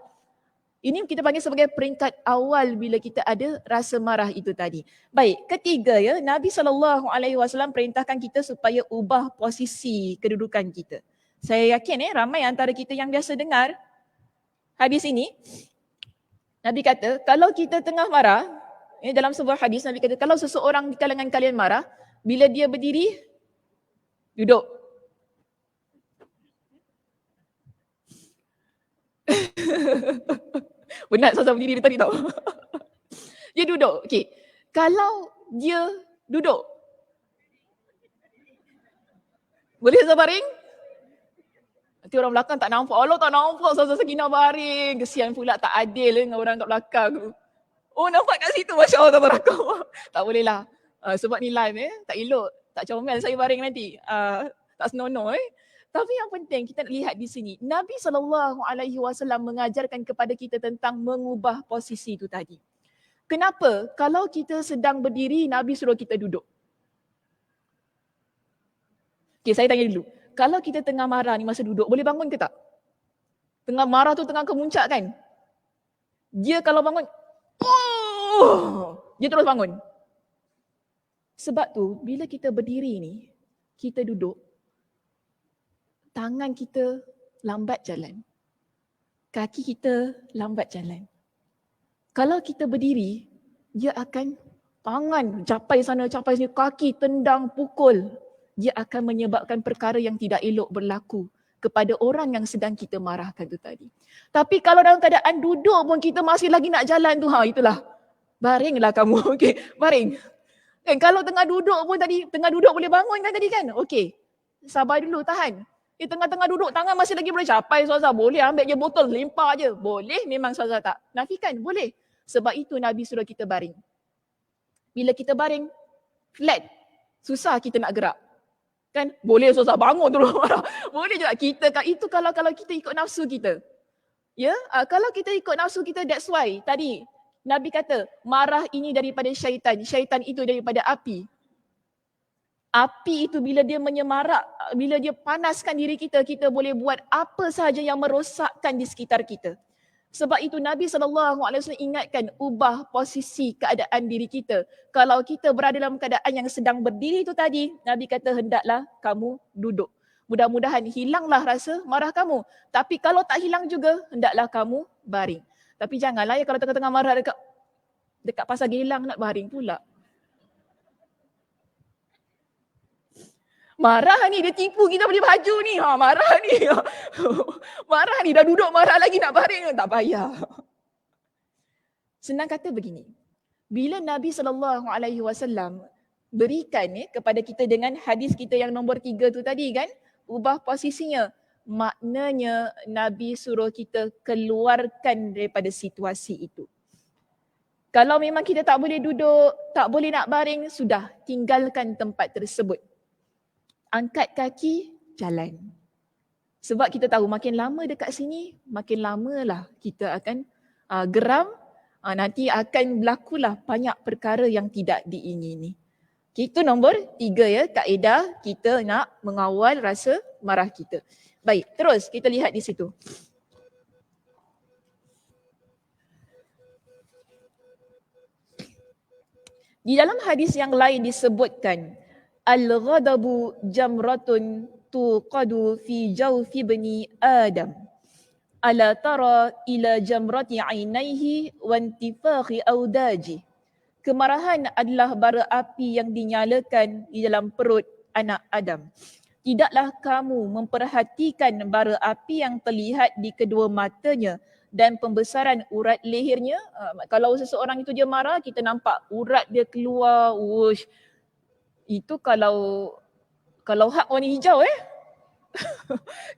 Ini kita panggil sebagai peringkat awal bila kita ada rasa marah itu tadi. Baik, ketiga ya, Nabi SAW perintahkan kita supaya ubah posisi kedudukan kita. Saya yakin ramai antara kita yang biasa dengar hadis ini. Nabi kata, kalau kita tengah marah, dalam sebuah hadis Nabi kata, kalau seseorang di kalangan kalian marah, bila dia berdiri, duduk. Penat Ustazah berdiri tadi tau. Dia duduk. Okey. Kalau dia duduk, boleh Ustazah baring? Nanti orang belakang tak nampak. Allah tak nampak Ustazah Sakinah baring. Kesian pula, tak adil dengan orang kat belakang tu. Oh nampak kat situ, Masya Allah tabarakallah. Tak boleh lah. Sebab ni live tak elok. Tak comel saya baring nanti. Tak senonoh Tapi yang penting kita nak lihat di sini, Nabi SAW mengajarkan kepada kita tentang mengubah posisi itu tadi. Kenapa? Kalau kita sedang berdiri, Nabi suruh kita duduk. Okay, saya tanya dulu. Kalau kita tengah marah ni masa duduk, boleh bangun ke tak? Tengah marah tu tengah kemuncak kan? Dia kalau bangun, dia terus bangun. Sebab tu, bila kita berdiri ni, kita duduk, tangan kita lambat jalan. Kaki kita lambat jalan. Kalau kita berdiri, dia akan tangan capai sana, capai sini, kaki tendang, pukul. Dia akan menyebabkan perkara yang tidak elok berlaku kepada orang yang sedang kita marahkan tu tadi. Tapi kalau dalam keadaan duduk pun kita masih lagi nak jalan tu, itulah. Baringlah kamu, okey, baring. Kan kalau tengah duduk pun tadi, tengah duduk boleh bangun kan tadi kan? Okey, sabar dulu, tahan. Tengah-tengah duduk, tangan masih lagi boleh capai Ustazah. Boleh ambil je botol, limpah je. Boleh, memang Ustazah tak nafikan, boleh. Sebab itu Nabi suruh kita baring. Bila kita baring, flat, susah kita nak gerak. Kan? Boleh Ustazah bangun terus marah. Boleh juga kita, itu kalau kita ikut nafsu kita. Ya, kalau kita ikut nafsu kita, that's why tadi Nabi kata, marah ini daripada syaitan. Syaitan itu daripada api. Api itu bila dia menyemarak, bila dia panaskan diri kita, kita boleh buat apa sahaja yang merosakkan di sekitar kita. Sebab itu Nabi SAW ingatkan, ubah posisi keadaan diri kita. Kalau kita berada dalam keadaan yang sedang berdiri itu tadi, Nabi kata hendaklah kamu duduk. Mudah-mudahan hilanglah rasa marah kamu. Tapi kalau tak hilang juga, hendaklah kamu baring. Tapi janganlah ya kalau tengah-tengah marah dekat pasar Gelang nak baring pula. Marah ni, dia tipu kita beli baju ni. Marah ni. Marah ni, dah duduk marah lagi nak baring. Tak payah. Senang kata begini. Bila Nabi SAW berikan kepada kita dengan hadis kita yang nombor 3 tu tadi kan, ubah posisinya. Maknanya Nabi suruh kita keluarkan daripada situasi itu. Kalau memang kita tak boleh duduk, tak boleh nak baring, sudah tinggalkan tempat tersebut. Angkat kaki, jalan. Sebab kita tahu makin lama dekat sini, makin lamalah kita akan geram. Nanti akan berlakulah banyak perkara yang tidak diingini. Itu nombor 3 ya, kaedah kita nak mengawal rasa marah kita. Baik, terus kita lihat di situ. Di dalam hadis yang lain disebutkan, Al-ghadabu jamratun tuqadu fi jawfi bani Adam. ala tara ila jamrati ainaihi wa intifakhi audaji. Kemarahan adalah bara api yang dinyalakan di dalam perut anak Adam. Tidaklah kamu memperhatikan bara api yang terlihat di kedua matanya dan pembesaran urat lehernya. Kalau seseorang itu dia marah, kita nampak urat dia keluar. Wush. Itu kalau hak warna hijau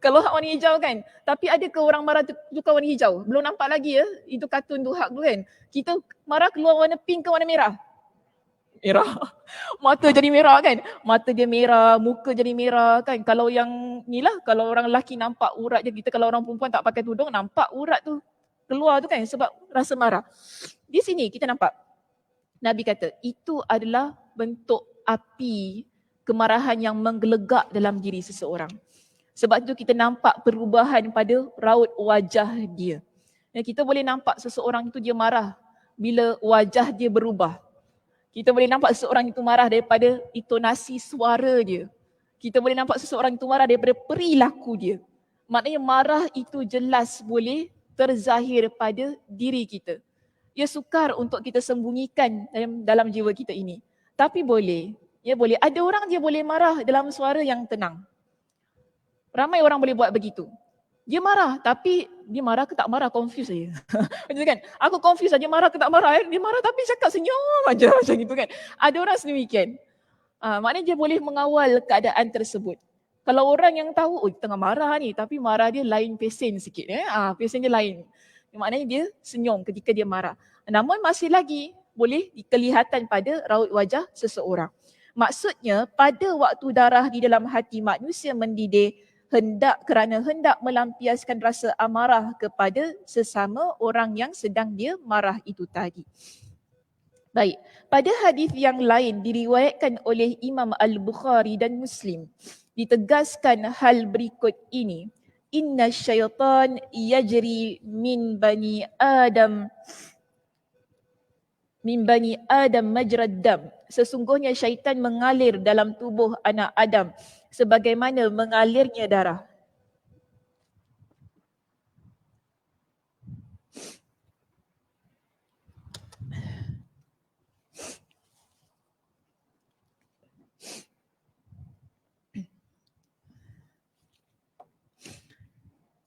kalau hak warna hijau kan. Tapi ada ke orang marah tukar warna hijau? Belum nampak lagi itu kartun tu hak tu kan. Kita marah keluar warna pink ke warna merah? Merah. Mata jadi merah kan. Mata dia merah, muka jadi merah kan. Kalau yang ni lah, kalau orang lelaki nampak urat dia, kita kalau orang perempuan tak pakai tudung, nampak urat tu keluar tu kan sebab rasa marah. Di sini kita nampak Nabi kata itu adalah bentuk api kemarahan yang menggelegak dalam diri seseorang. Sebab tu kita nampak perubahan pada raut wajah dia. Dan kita boleh nampak seseorang itu dia marah bila wajah dia berubah. Kita boleh nampak seseorang itu marah daripada intonasi suara dia. Kita boleh nampak seseorang itu marah daripada perilaku dia. Maknanya marah itu jelas boleh terzahir pada diri kita. Ia sukar untuk kita sembunyikan dalam jiwa kita ini. Tapi boleh. Boleh. Ada orang dia boleh marah dalam suara yang tenang. Ramai orang boleh buat begitu. Dia marah tapi dia marah ke tak marah, confuse saja. Macam kan? Aku confuse saja marah ke tak marah. Dia marah tapi cakap senyum aja macam itu kan. Ada orang sedemikian. Maknanya dia boleh mengawal keadaan tersebut. Kalau orang yang tahu, tengah marah ni tapi marah dia lain pesen sikit. Pesen dia lain. Maknanya dia senyum ketika dia marah. Namun masih lagi boleh kelihatan pada raut wajah seseorang. Maksudnya pada waktu darah di dalam hati manusia mendidih, kerana hendak melampiaskan rasa amarah kepada sesama orang yang sedang dia marah itu tadi. Baik, pada hadis yang lain diriwayatkan oleh Imam Al-Bukhari dan Muslim, ditegaskan hal berikut ini. Inna syaitan yajri min bani Adam majrad dam. Sesungguhnya syaitan mengalir dalam tubuh anak Adam sebagaimana mengalirnya darah.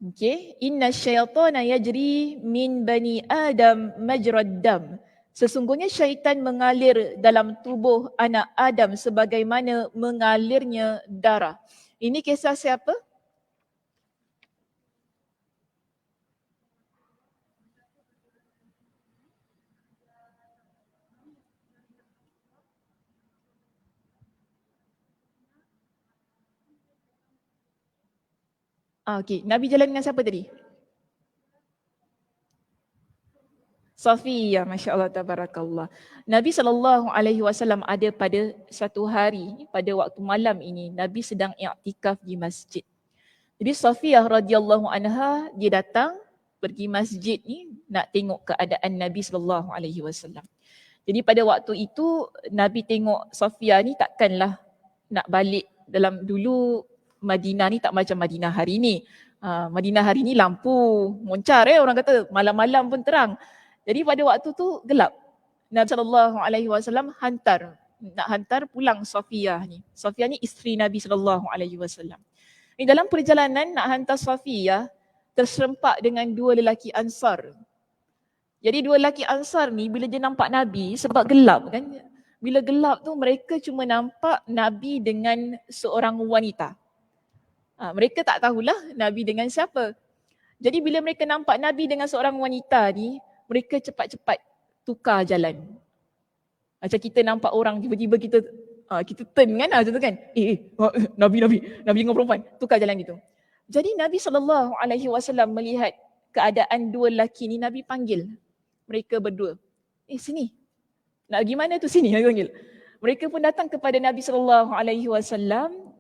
Okey, inna syaitana yajri min bani Adam majrad dam. Sesungguhnya syaitan mengalir dalam tubuh anak Adam sebagaimana mengalirnya darah. Ini kisah siapa? Okey, Nabi jalan dengan siapa tadi? Safiyah, Masya Allah, tabarakallah. Nabi SAW ada pada satu hari, pada waktu malam ini, Nabi sedang i'tikaf di masjid. Jadi Safiyah radhiyallahu anha, dia datang pergi masjid ni nak tengok keadaan Nabi SAW. Jadi pada waktu itu, Nabi tengok Safiyah ni takkanlah nak balik dalam dulu Madinah ni tak macam Madinah hari ni. Madinah hari ni lampu moncar orang kata, malam-malam pun terang. Jadi pada waktu tu gelap. Nabi SAW nak hantar pulang Safiyah ni. Safiyah ni isteri Nabi SAW. Dalam perjalanan nak hantar Safiyah, terserempak dengan dua lelaki Ansar. Jadi dua lelaki Ansar ni bila dia nampak Nabi, sebab gelap kan. Bila gelap tu mereka cuma nampak Nabi dengan seorang wanita. Mereka tak tahulah Nabi dengan siapa. Jadi bila mereka nampak Nabi dengan seorang wanita ni, mereka cepat-cepat tukar jalan. Macam kita nampak orang tiba-tiba kita turn kan, macam tu kan. Nabi dengan perempuan, tukar jalan gitu. Jadi Nabi SAW melihat keadaan dua lelaki ni, Nabi panggil mereka berdua. Sini. Nak pergi mana tu, sini, Nabi panggil. Mereka pun datang kepada Nabi SAW.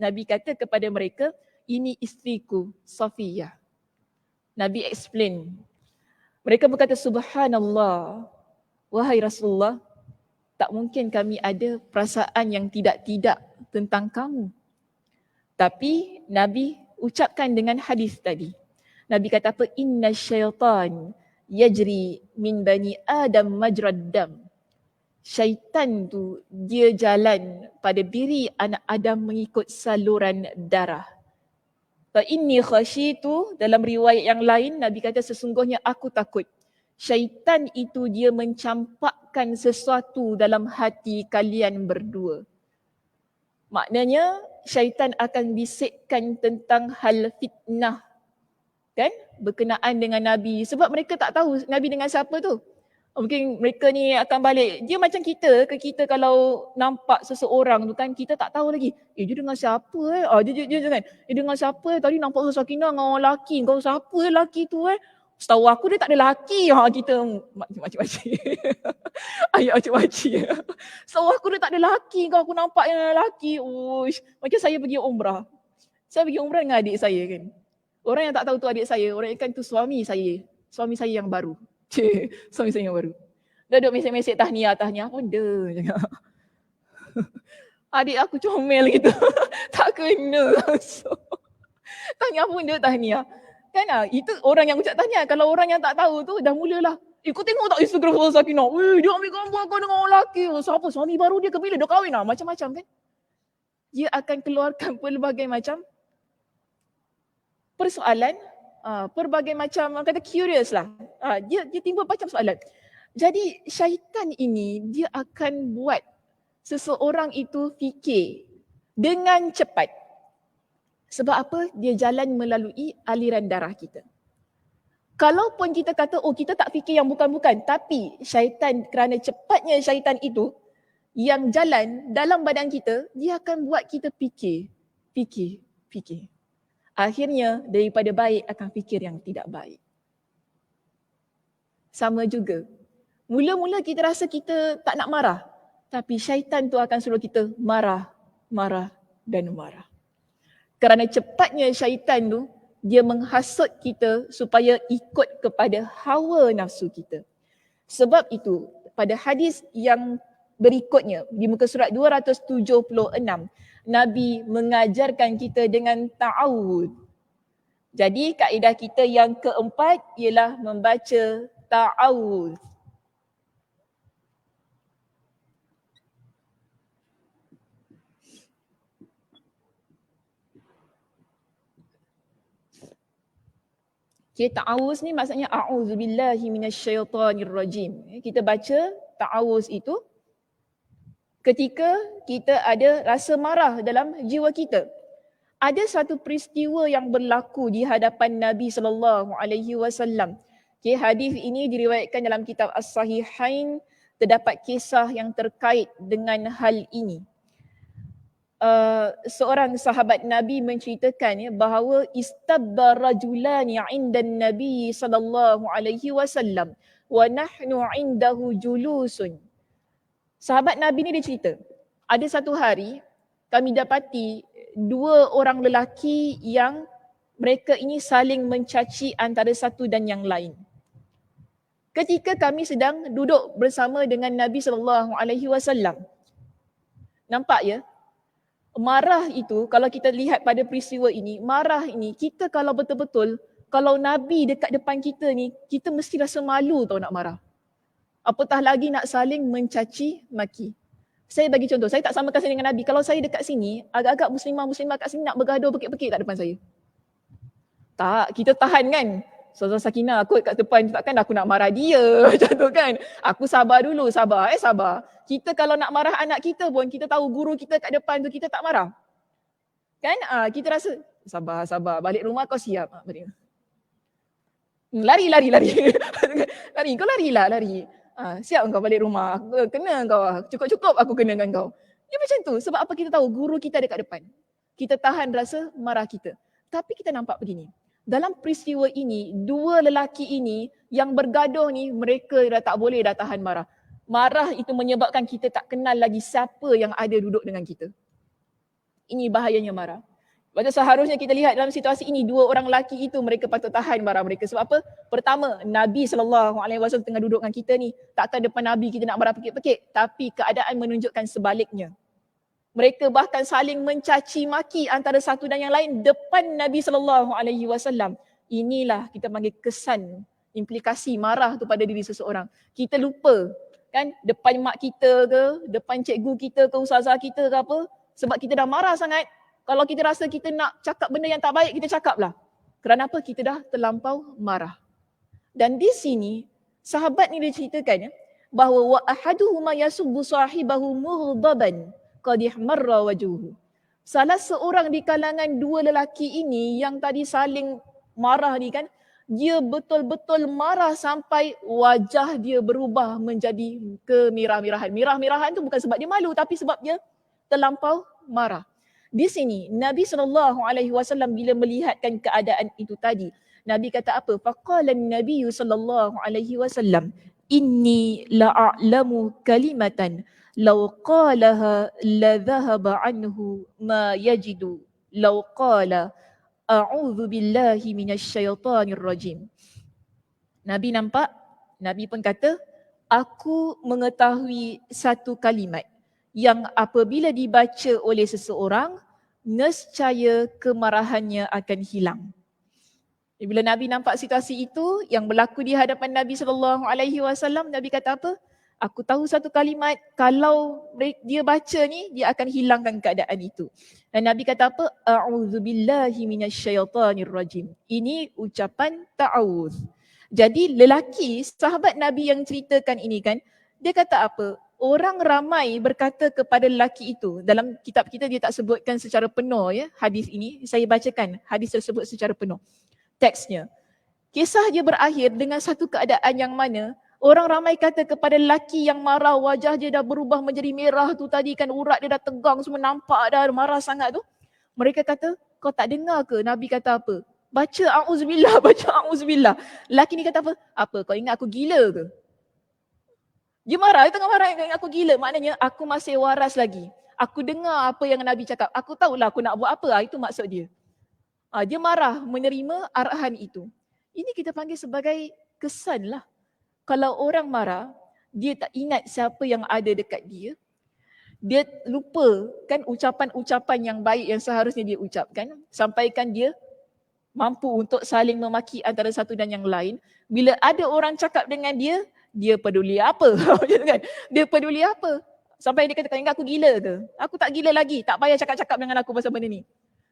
Nabi kata kepada mereka, ini isteriku Safiyah. Nabi explain. Mereka berkata, subhanallah, wahai Rasulullah, tak mungkin kami ada perasaan yang tidak-tidak tentang kamu. Tapi Nabi ucapkan dengan hadis tadi. Nabi kata apa? Inna syaitan yajri min bani Adam majrad dam. Syaitan tu dia jalan pada diri anak Adam mengikut saluran darah. Fa inni khasyitu, dalam riwayat yang lain Nabi kata sesungguhnya aku takut syaitan itu dia mencampakkan sesuatu dalam hati kalian berdua. Maknanya syaitan akan bisikkan tentang hal fitnah, kan, berkenaan dengan Nabi. Sebab mereka tak tahu Nabi dengan siapa tu. Mungkin mereka ni akan balik. Dia macam kita kalau nampak seseorang tu kan, kita tak tahu lagi. Dia dengan siapa dia kan. Dia dengan siapa tadi nampak Sakinah dengan orang lelaki. Kau siapa lelaki tu Setahu aku dia tak ada lelaki. Kita makcik-makcik. Ayat makcik-makcik. Setahu aku dia tak ada lelaki. Aku nampak yang lelaki. Uish. Macam saya pergi umrah. Saya pergi umrah dengan adik saya kan. Orang yang tak tahu tu adik saya. Orang ikan tu suami saya. Suami saya yang baru. Suami saya yang baru. Dah duduk mesej-mesej tahniah pun dia. Adik aku comel gitu. Tak kena langsung. Tahniah pun dia tahniah. Kan itu orang yang ucap tahniah. Kalau orang yang tak tahu tu dah mulalah. Kau tengok tak Instagram Sakinah? Dia ambil gambar kau dengan orang lelaki. Siapa? Suami baru dia ke bila? Dah kahwin lah. Macam-macam kan. Dia akan keluarkan pelbagai macam persoalan. Berbagai macam kata curious lah. Dia timbul macam soalan. Jadi syaitan ini dia akan buat seseorang itu fikir dengan cepat. Sebab apa? Dia jalan melalui aliran darah kita. Kalaupun kita kata kita tak fikir yang bukan-bukan, tapi syaitan, kerana cepatnya syaitan itu yang jalan dalam badan kita, dia akan buat kita fikir. Akhirnya daripada baik akan fikir yang tidak baik. Sama juga. Mula-mula kita rasa kita tak nak marah. Tapi syaitan tu akan suruh kita marah dan marah. Kerana cepatnya syaitan tu, dia menghasut kita supaya ikut kepada hawa nafsu kita. Sebab itu, pada hadis yang berikutnya, di muka surat 276, Nabi mengajarkan kita dengan ta'awud. Jadi kaedah kita yang keempat ialah membaca ta'awud. Okay, ta'awuz ni maksudnya a'udzubillahi minasyaitanirrajim. Kita baca ta'awuz itu ketika kita ada rasa marah dalam jiwa kita. Ada satu peristiwa yang berlaku di hadapan Nabi SAW. Okay, hadis ini diriwayatkan dalam kitab As-Sahihain. Terdapat kisah yang terkait dengan hal ini. Seorang sahabat Nabi menceritakan bahawa istabba rajulani 'indan Nabi SAW wa nahnu 'indahu julusun. Sahabat Nabi ni dia cerita, ada satu hari kami dapati dua orang lelaki yang mereka ini saling mencaci antara satu dan yang lain. Ketika kami sedang duduk bersama dengan Nabi SAW, nampak ya, marah itu kalau kita lihat pada peristiwa ini, marah ini kita kalau betul-betul, kalau Nabi dekat depan kita ni, kita mesti rasa malu tau nak marah. Apatah lagi nak saling mencaci maki. Saya bagi contoh, saya tak samakan saya dengan Nabi. Kalau saya dekat sini, agak-agak muslimah kat sini nak bergaduh pekik-pekik tak depan saya. Tak, kita tahan kan. Saudara Sakinah, aku kat depan takkan aku nak marah dia macam tu kan. Aku sabar dulu, sabar. Kita kalau nak marah anak kita pun, kita tahu guru kita kat depan tu, kita tak marah. Kan? Kita rasa, sabar. Balik rumah kau siap. Balik. Lari. Lari, kau lari. Siap kau balik rumah, kena kau, cukup aku kenakan kau. Dia macam tu, sebab apa kita tahu guru kita dekat depan. Kita tahan rasa marah kita. Tapi kita nampak begini, dalam peristiwa ini, dua lelaki ini yang bergaduh ni, mereka dah tak boleh dah tahan marah. Marah itu menyebabkan kita tak kenal lagi siapa yang ada duduk dengan kita. Ini bahayanya marah. Macam seharusnya kita lihat dalam situasi ini, dua orang lelaki itu mereka patut tahan marah mereka. Sebab apa? Pertama, Nabi SAW tengah duduk dengan kita ni. Takkan depan Nabi kita nak marah pekik-pekik. Tapi keadaan menunjukkan sebaliknya. Mereka bahkan saling mencaci maki antara satu dan yang lain depan Nabi SAW. Inilah kita panggil kesan, implikasi marah tu pada diri seseorang. Kita lupa kan depan mak kita ke, depan cikgu kita ke, ustazah kita ke apa, sebab kita dah marah sangat. Kalau kita rasa kita nak cakap benda yang tak baik, kita cakaplah. Kerana apa? Kita dah terlampau marah. Dan di sini sahabat ni dia ceritakan bahawa wa ahaduhuma yasubbu sahibahu mughdaban qad ihmarra wajhuhu. Salah seorang di kalangan dua lelaki ini yang tadi saling marah ni kan, dia betul-betul marah sampai wajah dia berubah menjadi kemerah-merahan. Merah-merahan tu bukan sebab dia malu tapi sebab dia terlampau marah. Di sini Nabi SAW bila melihatkan keadaan itu tadi, Nabi kata apa? Faqala an-nabiy sallallahu alaihi wasallam, inni la'alamu kalimatan law qalaha la dhahaba anhu ma yajidu law qala a'udzu billahi minasyaitonir rajim. Nabi nampak, Nabi pun kata, aku mengetahui satu kalimat yang apabila dibaca oleh seseorang, nescaya kemarahannya akan hilang. Bila Nabi nampak situasi itu yang berlaku di hadapan Nabi SAW, Nabi kata apa? Aku tahu satu kalimat, kalau dia baca ni, dia akan hilangkan keadaan itu. Dan Nabi kata apa? A'udzu billahi minasyaitonir rajim. Ini ucapan ta'awudz. Jadi lelaki, sahabat Nabi yang ceritakan ini kan, dia kata apa? Orang ramai berkata kepada lelaki itu, dalam kitab kita dia tak sebutkan secara penuh ya hadis ini, saya bacakan hadis tersebut secara penuh. Teksnya. Kisah dia berakhir dengan satu keadaan yang mana orang ramai kata kepada lelaki yang marah, wajah dia dah berubah menjadi merah tu tadi kan, urat dia dah tegang, semua nampak dah marah sangat tu. Mereka kata, kau tak dengar ke Nabi kata apa? Baca a'udzubillah, baca a'udzubillah. Lelaki ni kata apa? Apa, kau ingat aku gila ke? Dia marah, dia tengah marah, ingat aku gila. Maknanya aku masih waras lagi. Aku dengar apa yang Nabi cakap. Aku tahulah aku nak buat apa. Itu maksud dia. Dia marah menerima arahan itu. Ini kita panggil sebagai kesan lah. Kalau orang marah, dia tak ingat siapa yang ada dekat dia. Dia lupa kan ucapan-ucapan yang baik yang seharusnya dia ucapkan. Sampaikan dia mampu untuk saling memaki antara satu dan yang lain. Bila ada orang cakap dengan dia, dia peduli apa? Dia peduli apa? Sampai dia kata, ingat aku gila ke? Aku tak gila lagi. Tak payah cakap-cakap dengan aku pasal benda ni.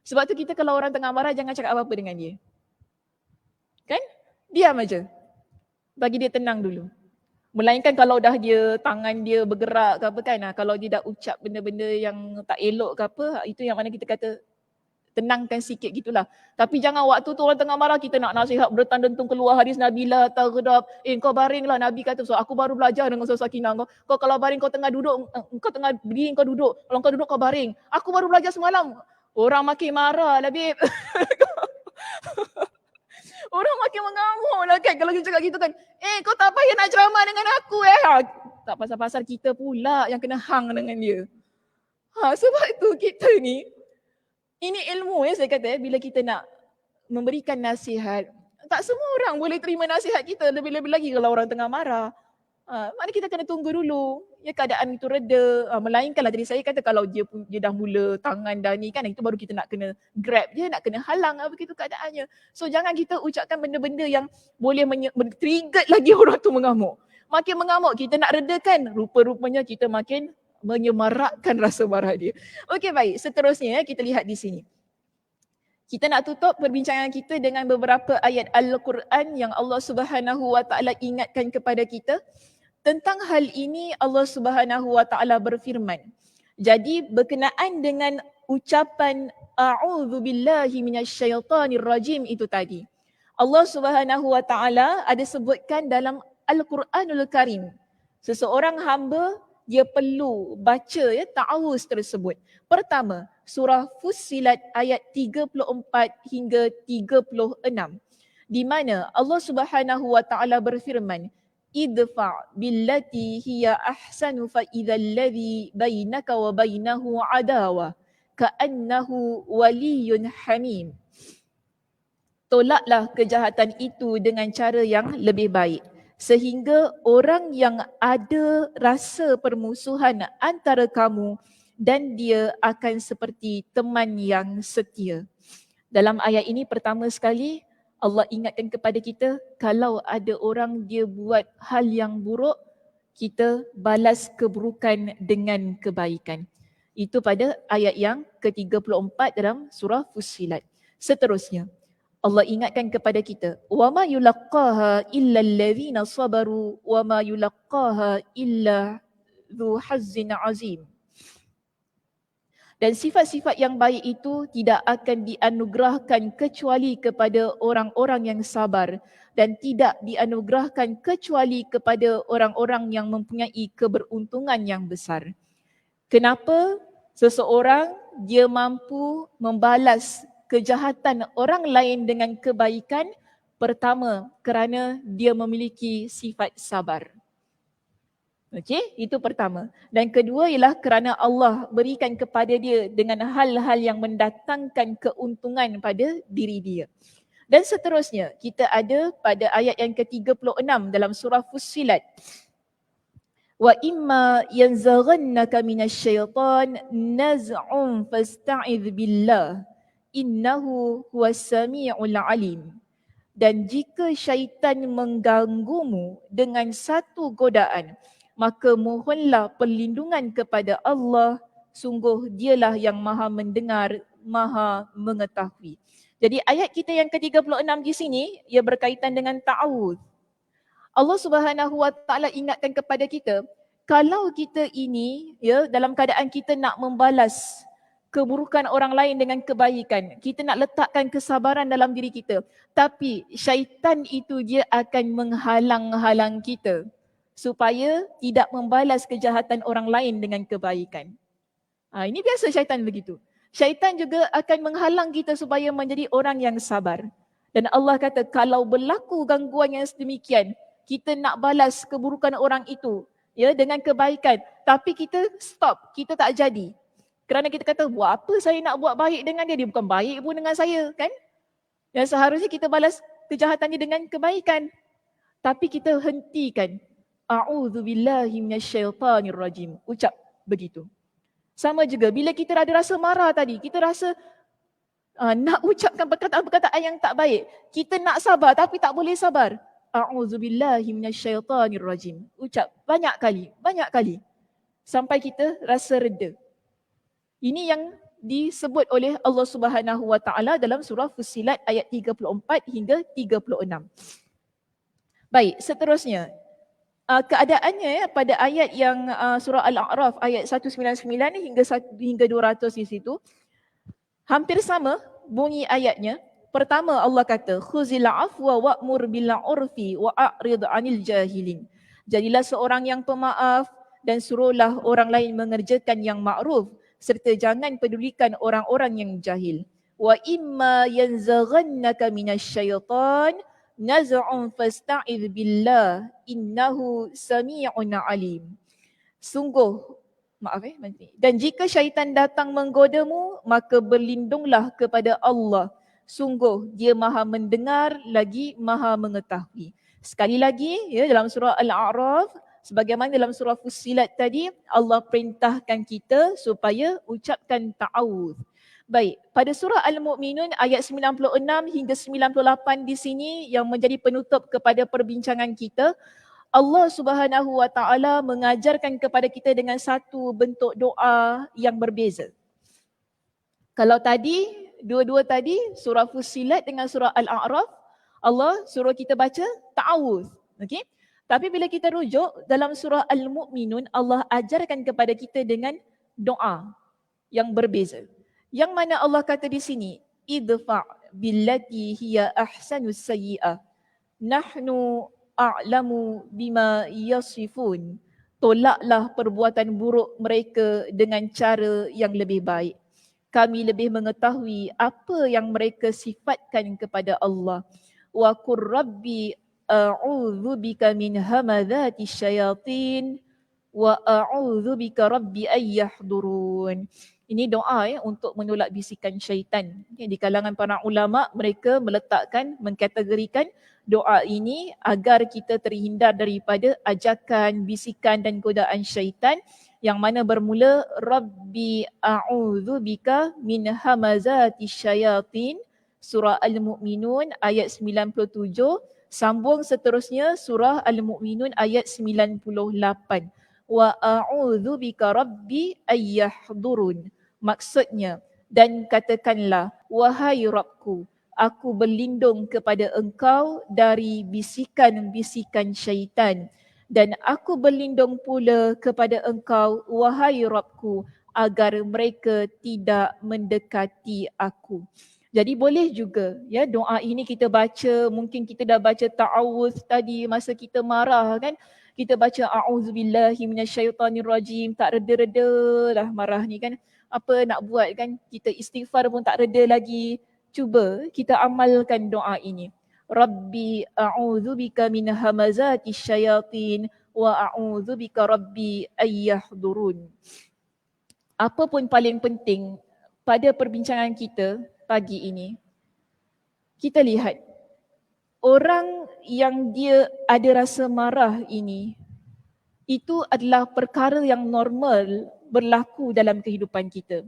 Sebab tu kita kalau orang tengah marah, jangan cakap apa-apa dengan dia. Kan? Diam aja. Bagi dia tenang dulu. Melainkan kalau dah dia, tangan dia bergerak ke apa kan, kalau dia dah ucap benda-benda yang tak elok ke apa, itu yang mana kita kata tenangkan sikit gitulah. Tapi jangan waktu tu orang tengah marah, kita nak nasihat berdentung keluar hadis Nabi lah, taghdab. Kau baringlah, Nabi kata, so aku baru belajar dengan Ustaz Sakinah. Kau kalau baring kau tengah duduk, kau tengah berdiri kau duduk. Kalau kau duduk kau baring. Aku baru belajar semalam. Orang makin marah lah babe. Orang makin mengamuk lah kan kalau kita cakap gitu kan. Kau tak payah nak ceramah dengan aku Tak pasal-pasal kita pula yang kena hang dengan dia. Sebab itu kita ni, ini ilmu saya kata bila kita nak memberikan nasihat. Tak semua orang boleh terima nasihat kita, lebih-lebih lagi kalau orang tengah marah. Maknanya kita kena tunggu dulu ya keadaan itu reda. Melainkanlah tadi saya kata kalau dia dah mula tangan dah ni kan, itu baru kita nak kena grab dia, nak kena halang begitu keadaannya. So jangan kita ucapkan benda-benda yang boleh trigger lagi orang tu mengamuk. Makin mengamuk kita nak redakan, rupa-rupanya kita makin menyemarakkan rasa marah dia. Okey baik, seterusnya kita lihat di sini. Kita nak tutup perbincangan kita dengan beberapa ayat Al-Quran yang Allah Subhanahu Wa Taala ingatkan kepada kita. Tentang hal ini Allah Subhanahu Wa Taala berfirman. Jadi berkenaan dengan ucapan a'udzu billahi minasyaitonir rajim itu tadi. Allah Subhanahu Wa Taala ada sebutkan dalam Al-Quranul Karim. Seseorang hamba dia perlu baca ta'awuz tersebut. Pertama, surah Fussilat ayat 34 hingga 36. Di mana Allah Subhanahu Wa Taala berfirman, idfa' billati hiya ahsanu fa idzal ladzi bainaka wa bainahu adawa ka'annahu waliyyun hamim. Tolaklah kejahatan itu dengan cara yang lebih baik sehingga orang yang ada rasa permusuhan antara kamu dan dia akan seperti teman yang setia. Dalam ayat ini pertama sekali Allah ingatkan kepada kita, kalau ada orang dia buat hal yang buruk, kita balas keburukan dengan kebaikan. Itu pada ayat yang ke-34 dalam surah Fussilat. Seterusnya, Allah ingatkan kepada kita, وَمَا يُلَقَّاهَا إِلَّا الَّذِينَ صَبَرُوا وَمَا يُلَقَّاهَا إِلَّا ذُو حَظٍّ عَظِيمٍ. Dan sifat-sifat yang baik itu tidak akan dianugerahkan kecuali kepada orang-orang yang sabar dan tidak dianugerahkan kecuali kepada orang-orang yang mempunyai keberuntungan yang besar. Kenapa seseorang dia mampu membalas kejahatan orang lain dengan kebaikan? Pertama, kerana dia memiliki sifat sabar. Okey, itu pertama. Dan kedua ialah kerana Allah berikan kepada dia dengan hal-hal yang mendatangkan keuntungan pada diri dia. Dan seterusnya, kita ada pada ayat yang ke-36 dalam surah Fussilat. Wa imma yanzaghannaka minasyaitan naz'un fasta'idz billah innahu huwas samiul alim. Dan jika syaitan mengganggumu dengan satu godaan, maka mohonlah perlindungan kepada Allah, sungguh dialah yang maha mendengar, maha mengetahui. Jadi ayat kita yang ke-36 di sini, ia berkaitan dengan ta'awudz. Allah Subhanahu Wa Taala ingatkan kepada kita, kalau kita ini ya dalam keadaan kita nak membalas keburukan orang lain dengan kebaikan, kita nak letakkan kesabaran dalam diri kita, tapi syaitan itu dia akan menghalang-halang kita supaya tidak membalas kejahatan orang lain dengan kebaikan. Ini biasa syaitan begitu. Syaitan juga akan menghalang kita supaya menjadi orang yang sabar. Dan Allah kata, kalau berlaku gangguan yang sedemikian, kita nak balas keburukan orang itu ya dengan kebaikan, tapi kita stop, kita tak jadi. Kerana kita kata, buat apa saya nak buat baik dengan dia? Dia bukan baik pun dengan saya, kan? Dan seharusnya kita balas kejahatannya dengan kebaikan. Tapi kita hentikan. A'udzubillahi minasyaitanirrajim. Ucap begitu. Sama juga bila kita ada rasa marah tadi, kita rasa nak ucapkan perkataan-perkataan yang tak baik. Kita nak sabar tapi tak boleh sabar. A'udzubillahi minasyaitanirrajim. Ucap banyak kali. Sampai kita rasa reda. Ini yang disebut oleh Allah Subhanahu Wa Taala dalam surah Fussilat ayat 34 hingga 36. Baik, seterusnya. Keadaannya ya pada ayat yang surah Al-A'raf ayat 199 hingga 200 di situ hampir sama bunyi ayatnya. Pertama Allah kata khuzil afwa wa'mur bil 'urfi wa a'rid 'anil jahilin. Jadilah seorang yang pemaaf dan suruhlah orang lain mengerjakan yang ma'ruf serta jangan pedulikan orang-orang yang jahil. Wa imma yanzaghannaka minasyaitan naz'un fasta'idz billah innahu sami'un alim. Dan jika syaitan datang menggodamu, maka berlindunglah kepada Allah. Sungguh dia maha mendengar lagi maha mengetahui. Sekali lagi ya dalam surah Al-A'raf, sebagaimana dalam surah Fussilat tadi, Allah perintahkan kita supaya ucapkan ta'awudz. Baik, pada surah Al-Mu'minun ayat 96 hingga 98 di sini yang menjadi penutup kepada perbincangan kita, Allah Subhanahu Wa Taala mengajarkan kepada kita dengan satu bentuk doa yang berbeza. Kalau tadi, dua-dua tadi, surah Fussilat dengan surah Al-A'raf, Allah suruh kita baca ta'awudz. Okay? Tapi bila kita rujuk dalam surah Al-Mu'minun, Allah ajarkan kepada kita dengan doa yang berbeza. Yang mana Allah kata di sini, idfa' billati hiya ahsanus sayyi'ah. Nahnu a'lamu bima yasifun. Tolaklah perbuatan buruk mereka dengan cara yang lebih baik. Kami lebih mengetahui apa yang mereka sifatkan kepada Allah. Wa qur rabbi a'udzu bika min hamadzati syayatin wa a'udzu bika rabbi ay yahdurun. Ini doa untuk menolak bisikan syaitan. Di kalangan para ulama, mereka meletakkan, mengkategorikan doa ini agar kita terhindar daripada ajakan, bisikan dan godaan syaitan yang mana bermula Rabbi a'udzu bika min hamazati syayatin. surah Al-Mu'minun ayat 97, sambung seterusnya surah Al-Mu'minun ayat 98. Wa a'udzu bika rabbi ayyahdurun. Maksudnya, dan katakanlah, wahai Rabbku, aku berlindung kepada engkau dari bisikan-bisikan syaitan. Dan aku berlindung pula kepada engkau, wahai Rabbku, agar mereka tidak mendekati aku. Jadi boleh juga ya doa ini kita baca, mungkin kita dah baca ta'awuz tadi masa kita marah kan. Kita baca a'udzubillahi minasyaitonirrajim, tak reda-reda lah marah ni kan. Apa nak buat kan, kita istighfar pun tak reda lagi. Cuba kita amalkan doa ini. Rabbi a'udzubika min hamazati syayatin wa a'udzubika rabbi ayyahdurun. Apa pun paling penting pada perbincangan kita pagi ini, kita lihat orang yang dia ada rasa marah ini, itu adalah perkara yang normal berlaku dalam kehidupan kita.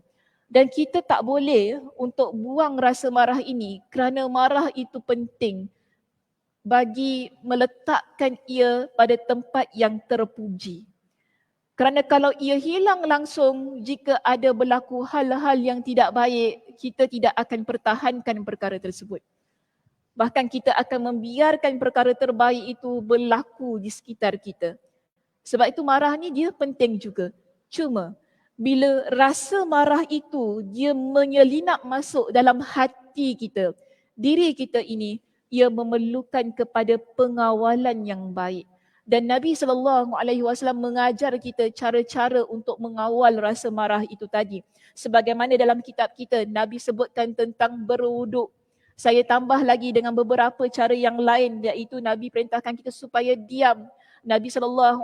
Dan kita tak boleh untuk buang rasa marah ini kerana marah itu penting bagi meletakkan ia pada tempat yang terpuji. Kerana kalau ia hilang langsung jika ada berlaku hal-hal yang tidak baik, kita tidak akan pertahankan perkara tersebut. Bahkan kita akan membiarkan perkara terbaik itu berlaku di sekitar kita. Sebab itu marah ni dia penting juga. Cuma bila rasa marah itu dia menyelinap masuk dalam hati kita, diri kita ini, ia memerlukan kepada pengawalan yang baik. Dan Nabi SAW mengajar kita cara-cara untuk mengawal rasa marah itu tadi. Sebagaimana dalam kitab kita, Nabi sebutkan tentang berwuduk. Saya tambah lagi dengan beberapa cara yang lain, iaitu Nabi perintahkan kita supaya diam. Nabi SAW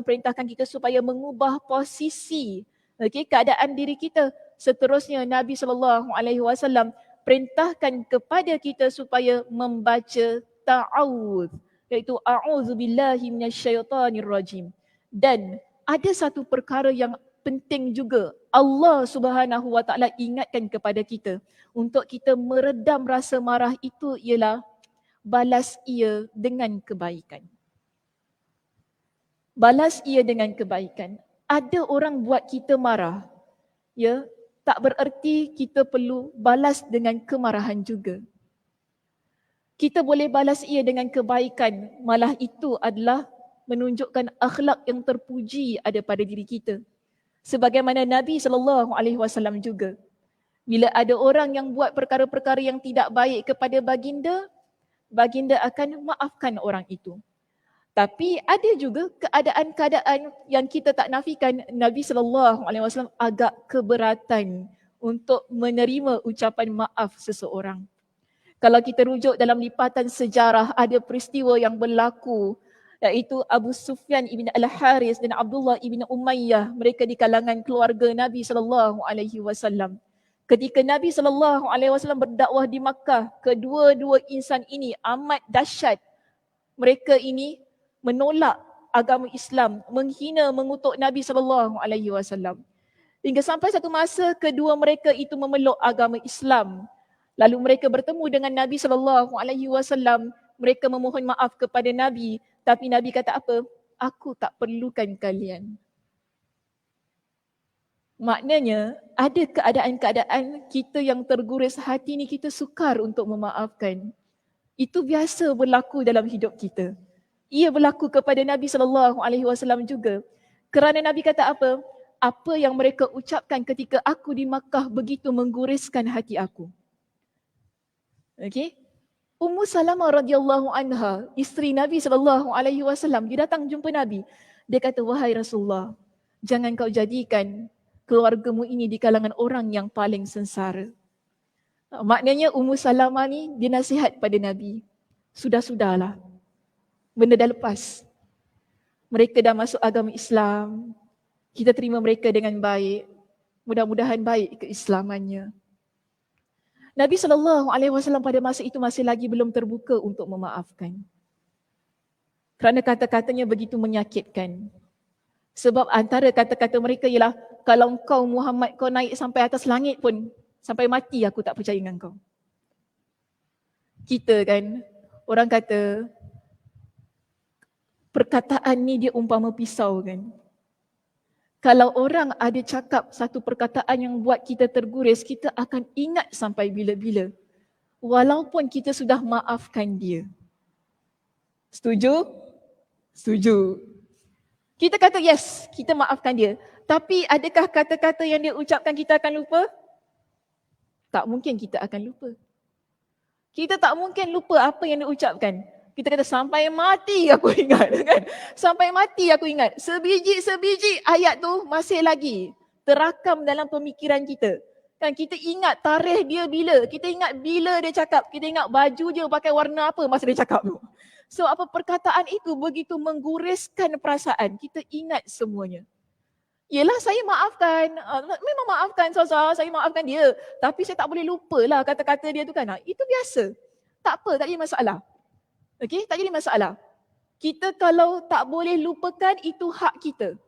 perintahkan kita supaya mengubah posisi keadaan diri kita. Seterusnya Nabi SAW perintahkan kepada kita supaya membaca ta'awudz, iaitu a'udzubillahi minasyaitonirrajim. Dan ada satu perkara yang penting juga, Allah Subhanahu Wa Taala ingatkan kepada kita untuk kita meredam rasa marah itu, ialah balas ia dengan kebaikan. Balas ia dengan kebaikan. Ada orang buat kita marah, ya, tak bererti kita perlu balas dengan kemarahan juga. Kita boleh balas ia dengan kebaikan, malah itu adalah menunjukkan akhlak yang terpuji ada pada diri kita. Sebagaimana Nabi SAW juga, bila ada orang yang buat perkara-perkara yang tidak baik kepada baginda, baginda akan maafkan orang itu. Tapi ada juga keadaan-keadaan yang kita tak nafikan, Nabi SAW agak keberatan untuk menerima ucapan maaf seseorang. Kalau kita rujuk dalam lipatan sejarah, ada peristiwa yang berlaku, iaitu Abu Sufyan ibn Al-Haris dan Abdullah ibn Umayyah, mereka di kalangan keluarga Nabi SAW. Ketika Nabi SAW berdakwah di Makkah, kedua-dua insan ini amat dahsyat. Mereka ini menolak agama Islam, menghina, mengutuk Nabi SAW. Hingga sampai satu masa kedua mereka itu memeluk agama Islam. Lalu mereka bertemu dengan Nabi SAW. Mereka memohon maaf kepada Nabi. Tapi Nabi kata apa? Aku tak perlukan kalian. Maknanya ada keadaan-keadaan kita yang terguris hati ni, kita sukar untuk memaafkan. Itu biasa berlaku dalam hidup kita. Ia berlaku kepada Nabi SAW juga. Kerana Nabi kata apa? Apa yang mereka ucapkan ketika aku di Makkah begitu mengguriskan hati aku. Okey. Ummu Salamah radhiyallahu anha, isteri Nabi SAW, dia datang jumpa Nabi. Dia kata, wahai Rasulullah, jangan kau jadikan keluargamu ini di kalangan orang yang paling sengsara. Maknanya Ummu Salamah ni dia nasihat pada Nabi. Sudah-sudahlah. Benda dah lepas. Mereka dah masuk agama Islam. Kita terima mereka dengan baik. Mudah-mudahan baik keislamannya. Nabi SAW pada masa itu masih lagi belum terbuka untuk memaafkan. Kerana kata-katanya begitu menyakitkan. Sebab antara kata-kata mereka ialah, kalau kau Muhammad kau naik sampai atas langit pun, sampai mati aku tak percaya dengan kau. Kita kan, orang kata perkataan ni dia umpama pisau kan. Kalau orang ada cakap satu perkataan yang buat kita terguris, kita akan ingat sampai bila-bila. Walaupun kita sudah maafkan dia. Setuju? Setuju. Kita kata yes, kita maafkan dia. Tapi adakah kata-kata yang dia ucapkan kita akan lupa? Tak mungkin kita akan lupa. Kita tak mungkin lupa apa yang dia ucapkan. Kita kata sampai mati aku ingat kan. Sampai mati aku ingat. Sebiji-sebiji ayat tu masih lagi terakam dalam pemikiran kita. Kan kita ingat tarikh dia bila, kita ingat bila dia cakap, kita ingat baju dia pakai warna apa masa dia cakap tu. So apa perkataan itu begitu mengguriskan perasaan, kita ingat semuanya. Yelah saya maafkan, memang maafkan Salsa, saya maafkan dia. Tapi saya tak boleh lupalah kata-kata dia tu kan. Itu biasa. Tak apa, tak jadi masalah. Okey, tak jadi masalah. Kita kalau tak boleh lupakan, itu hak kita.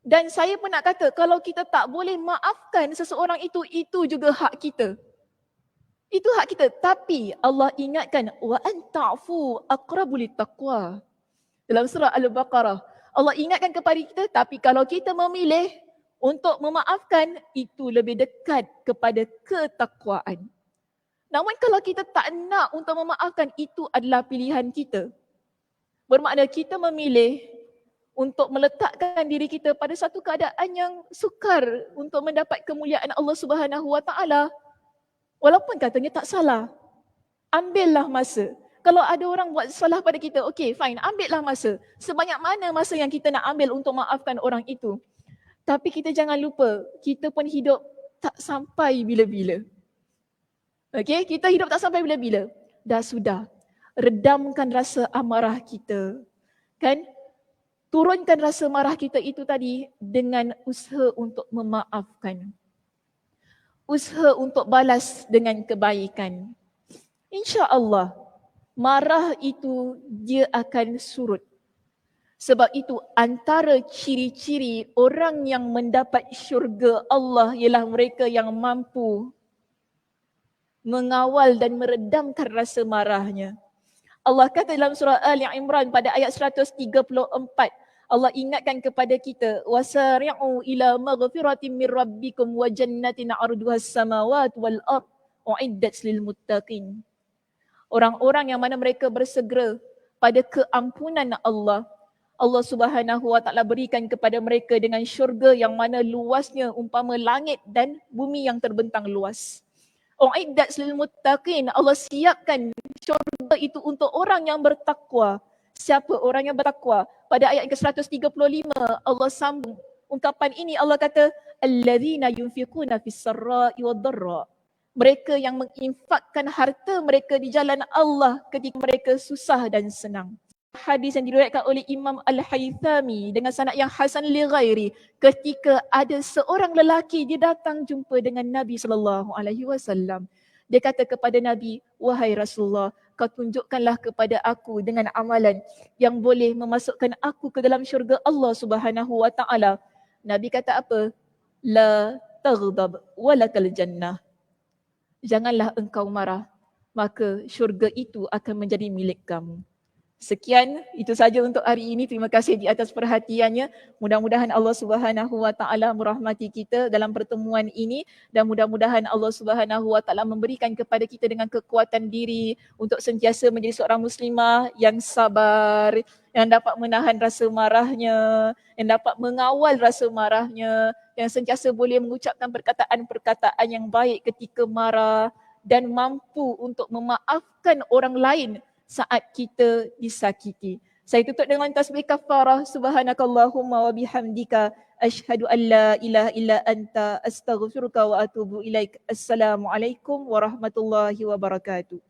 Dan saya pun nak kata, kalau kita tak boleh maafkan seseorang itu juga hak kita. Itu hak kita. Tapi Allah ingatkan, wa an ta'fu aqrabu littaqwa. Dalam surah Al-Baqarah, Allah ingatkan kepada kita, tapi kalau kita memilih untuk memaafkan, itu lebih dekat kepada ketakwaan. Namun kalau kita tak nak untuk memaafkan, itu adalah pilihan kita. Bermakna kita memilih untuk meletakkan diri kita pada satu keadaan yang sukar untuk mendapat kemuliaan Allah Subhanahu Wa Taala. Walaupun katanya tak salah. Ambillah masa. Kalau ada orang buat salah pada kita, okey fine, ambillah masa. Sebanyak mana masa yang kita nak ambil untuk maafkan orang itu. Tapi kita jangan lupa, kita pun hidup tak sampai bila-bila. Okey, kita hidup tak sampai bila-bila. Dah sudah. Redamkan rasa amarah kita. Kan? Turunkan rasa marah kita itu tadi dengan usaha untuk memaafkan. Usaha untuk balas dengan kebaikan. InsyaAllah, marah itu dia akan surut. Sebab itu antara ciri-ciri orang yang mendapat syurga Allah ialah mereka yang mampu mengawal dan meredamkan rasa marahnya. Allah kata dalam surah Ali Imran pada ayat 134, Allah ingatkan kepada kita, wasari'u ila maghfiratin min rabbikum wa jannatin 'arduha as-samawati wal ard u'iddat lil muttaqin. Orang-orang yang mana mereka bersegera pada keampunan Allah, Allah Subhanahu Wa Taala berikan kepada mereka dengan syurga yang mana luasnya umpama langit dan bumi yang terbentang luas. U'iddat lil muttaqin, Allah siapkan syurga itu untuk orang yang bertakwa. Siapa orang yang bertakwa? Pada ayat ke-135 Allah sambung ungkapan ini, Allah kata allazina yunfiquna fis sarra'i wad dharra. Mereka yang menginfakkan harta mereka di jalan Allah ketika mereka susah dan senang. Hadis yang diriwayatkan oleh Imam Al-Haythami dengan sanad yang hasan li ghairi, ketika ada seorang lelaki dia datang jumpa dengan Nabi SAW. Dia kata kepada Nabi, wahai Rasulullah, kau tunjukkanlah kepada aku dengan amalan yang boleh memasukkan aku ke dalam syurga Allah Subhanahu Wa Taala. Nabi kata apa? La taghdab walakal jannah. Janganlah engkau marah, maka syurga itu akan menjadi milik kamu. Sekian, itu saja untuk hari ini. Terima kasih di atas perhatiannya. Mudah-mudahan Allah Subhanahu Wa Taala merahmati kita dalam pertemuan ini dan mudah-mudahan Allah Subhanahu Wa Taala memberikan kepada kita dengan kekuatan diri untuk sentiasa menjadi seorang muslimah yang sabar, yang dapat menahan rasa marahnya, yang dapat mengawal rasa marahnya, yang sentiasa boleh mengucapkan perkataan-perkataan yang baik ketika marah dan mampu untuk memaafkan orang lain saat kita disakiti. Saya tutup dengan tasbih kafarah. Subhanakallahumma wa bihamdika asyhadu an la ilaha illa anta astaghfiruka wa atubu ilaik. Assalamualaikum warahmatullahi wabarakatuh.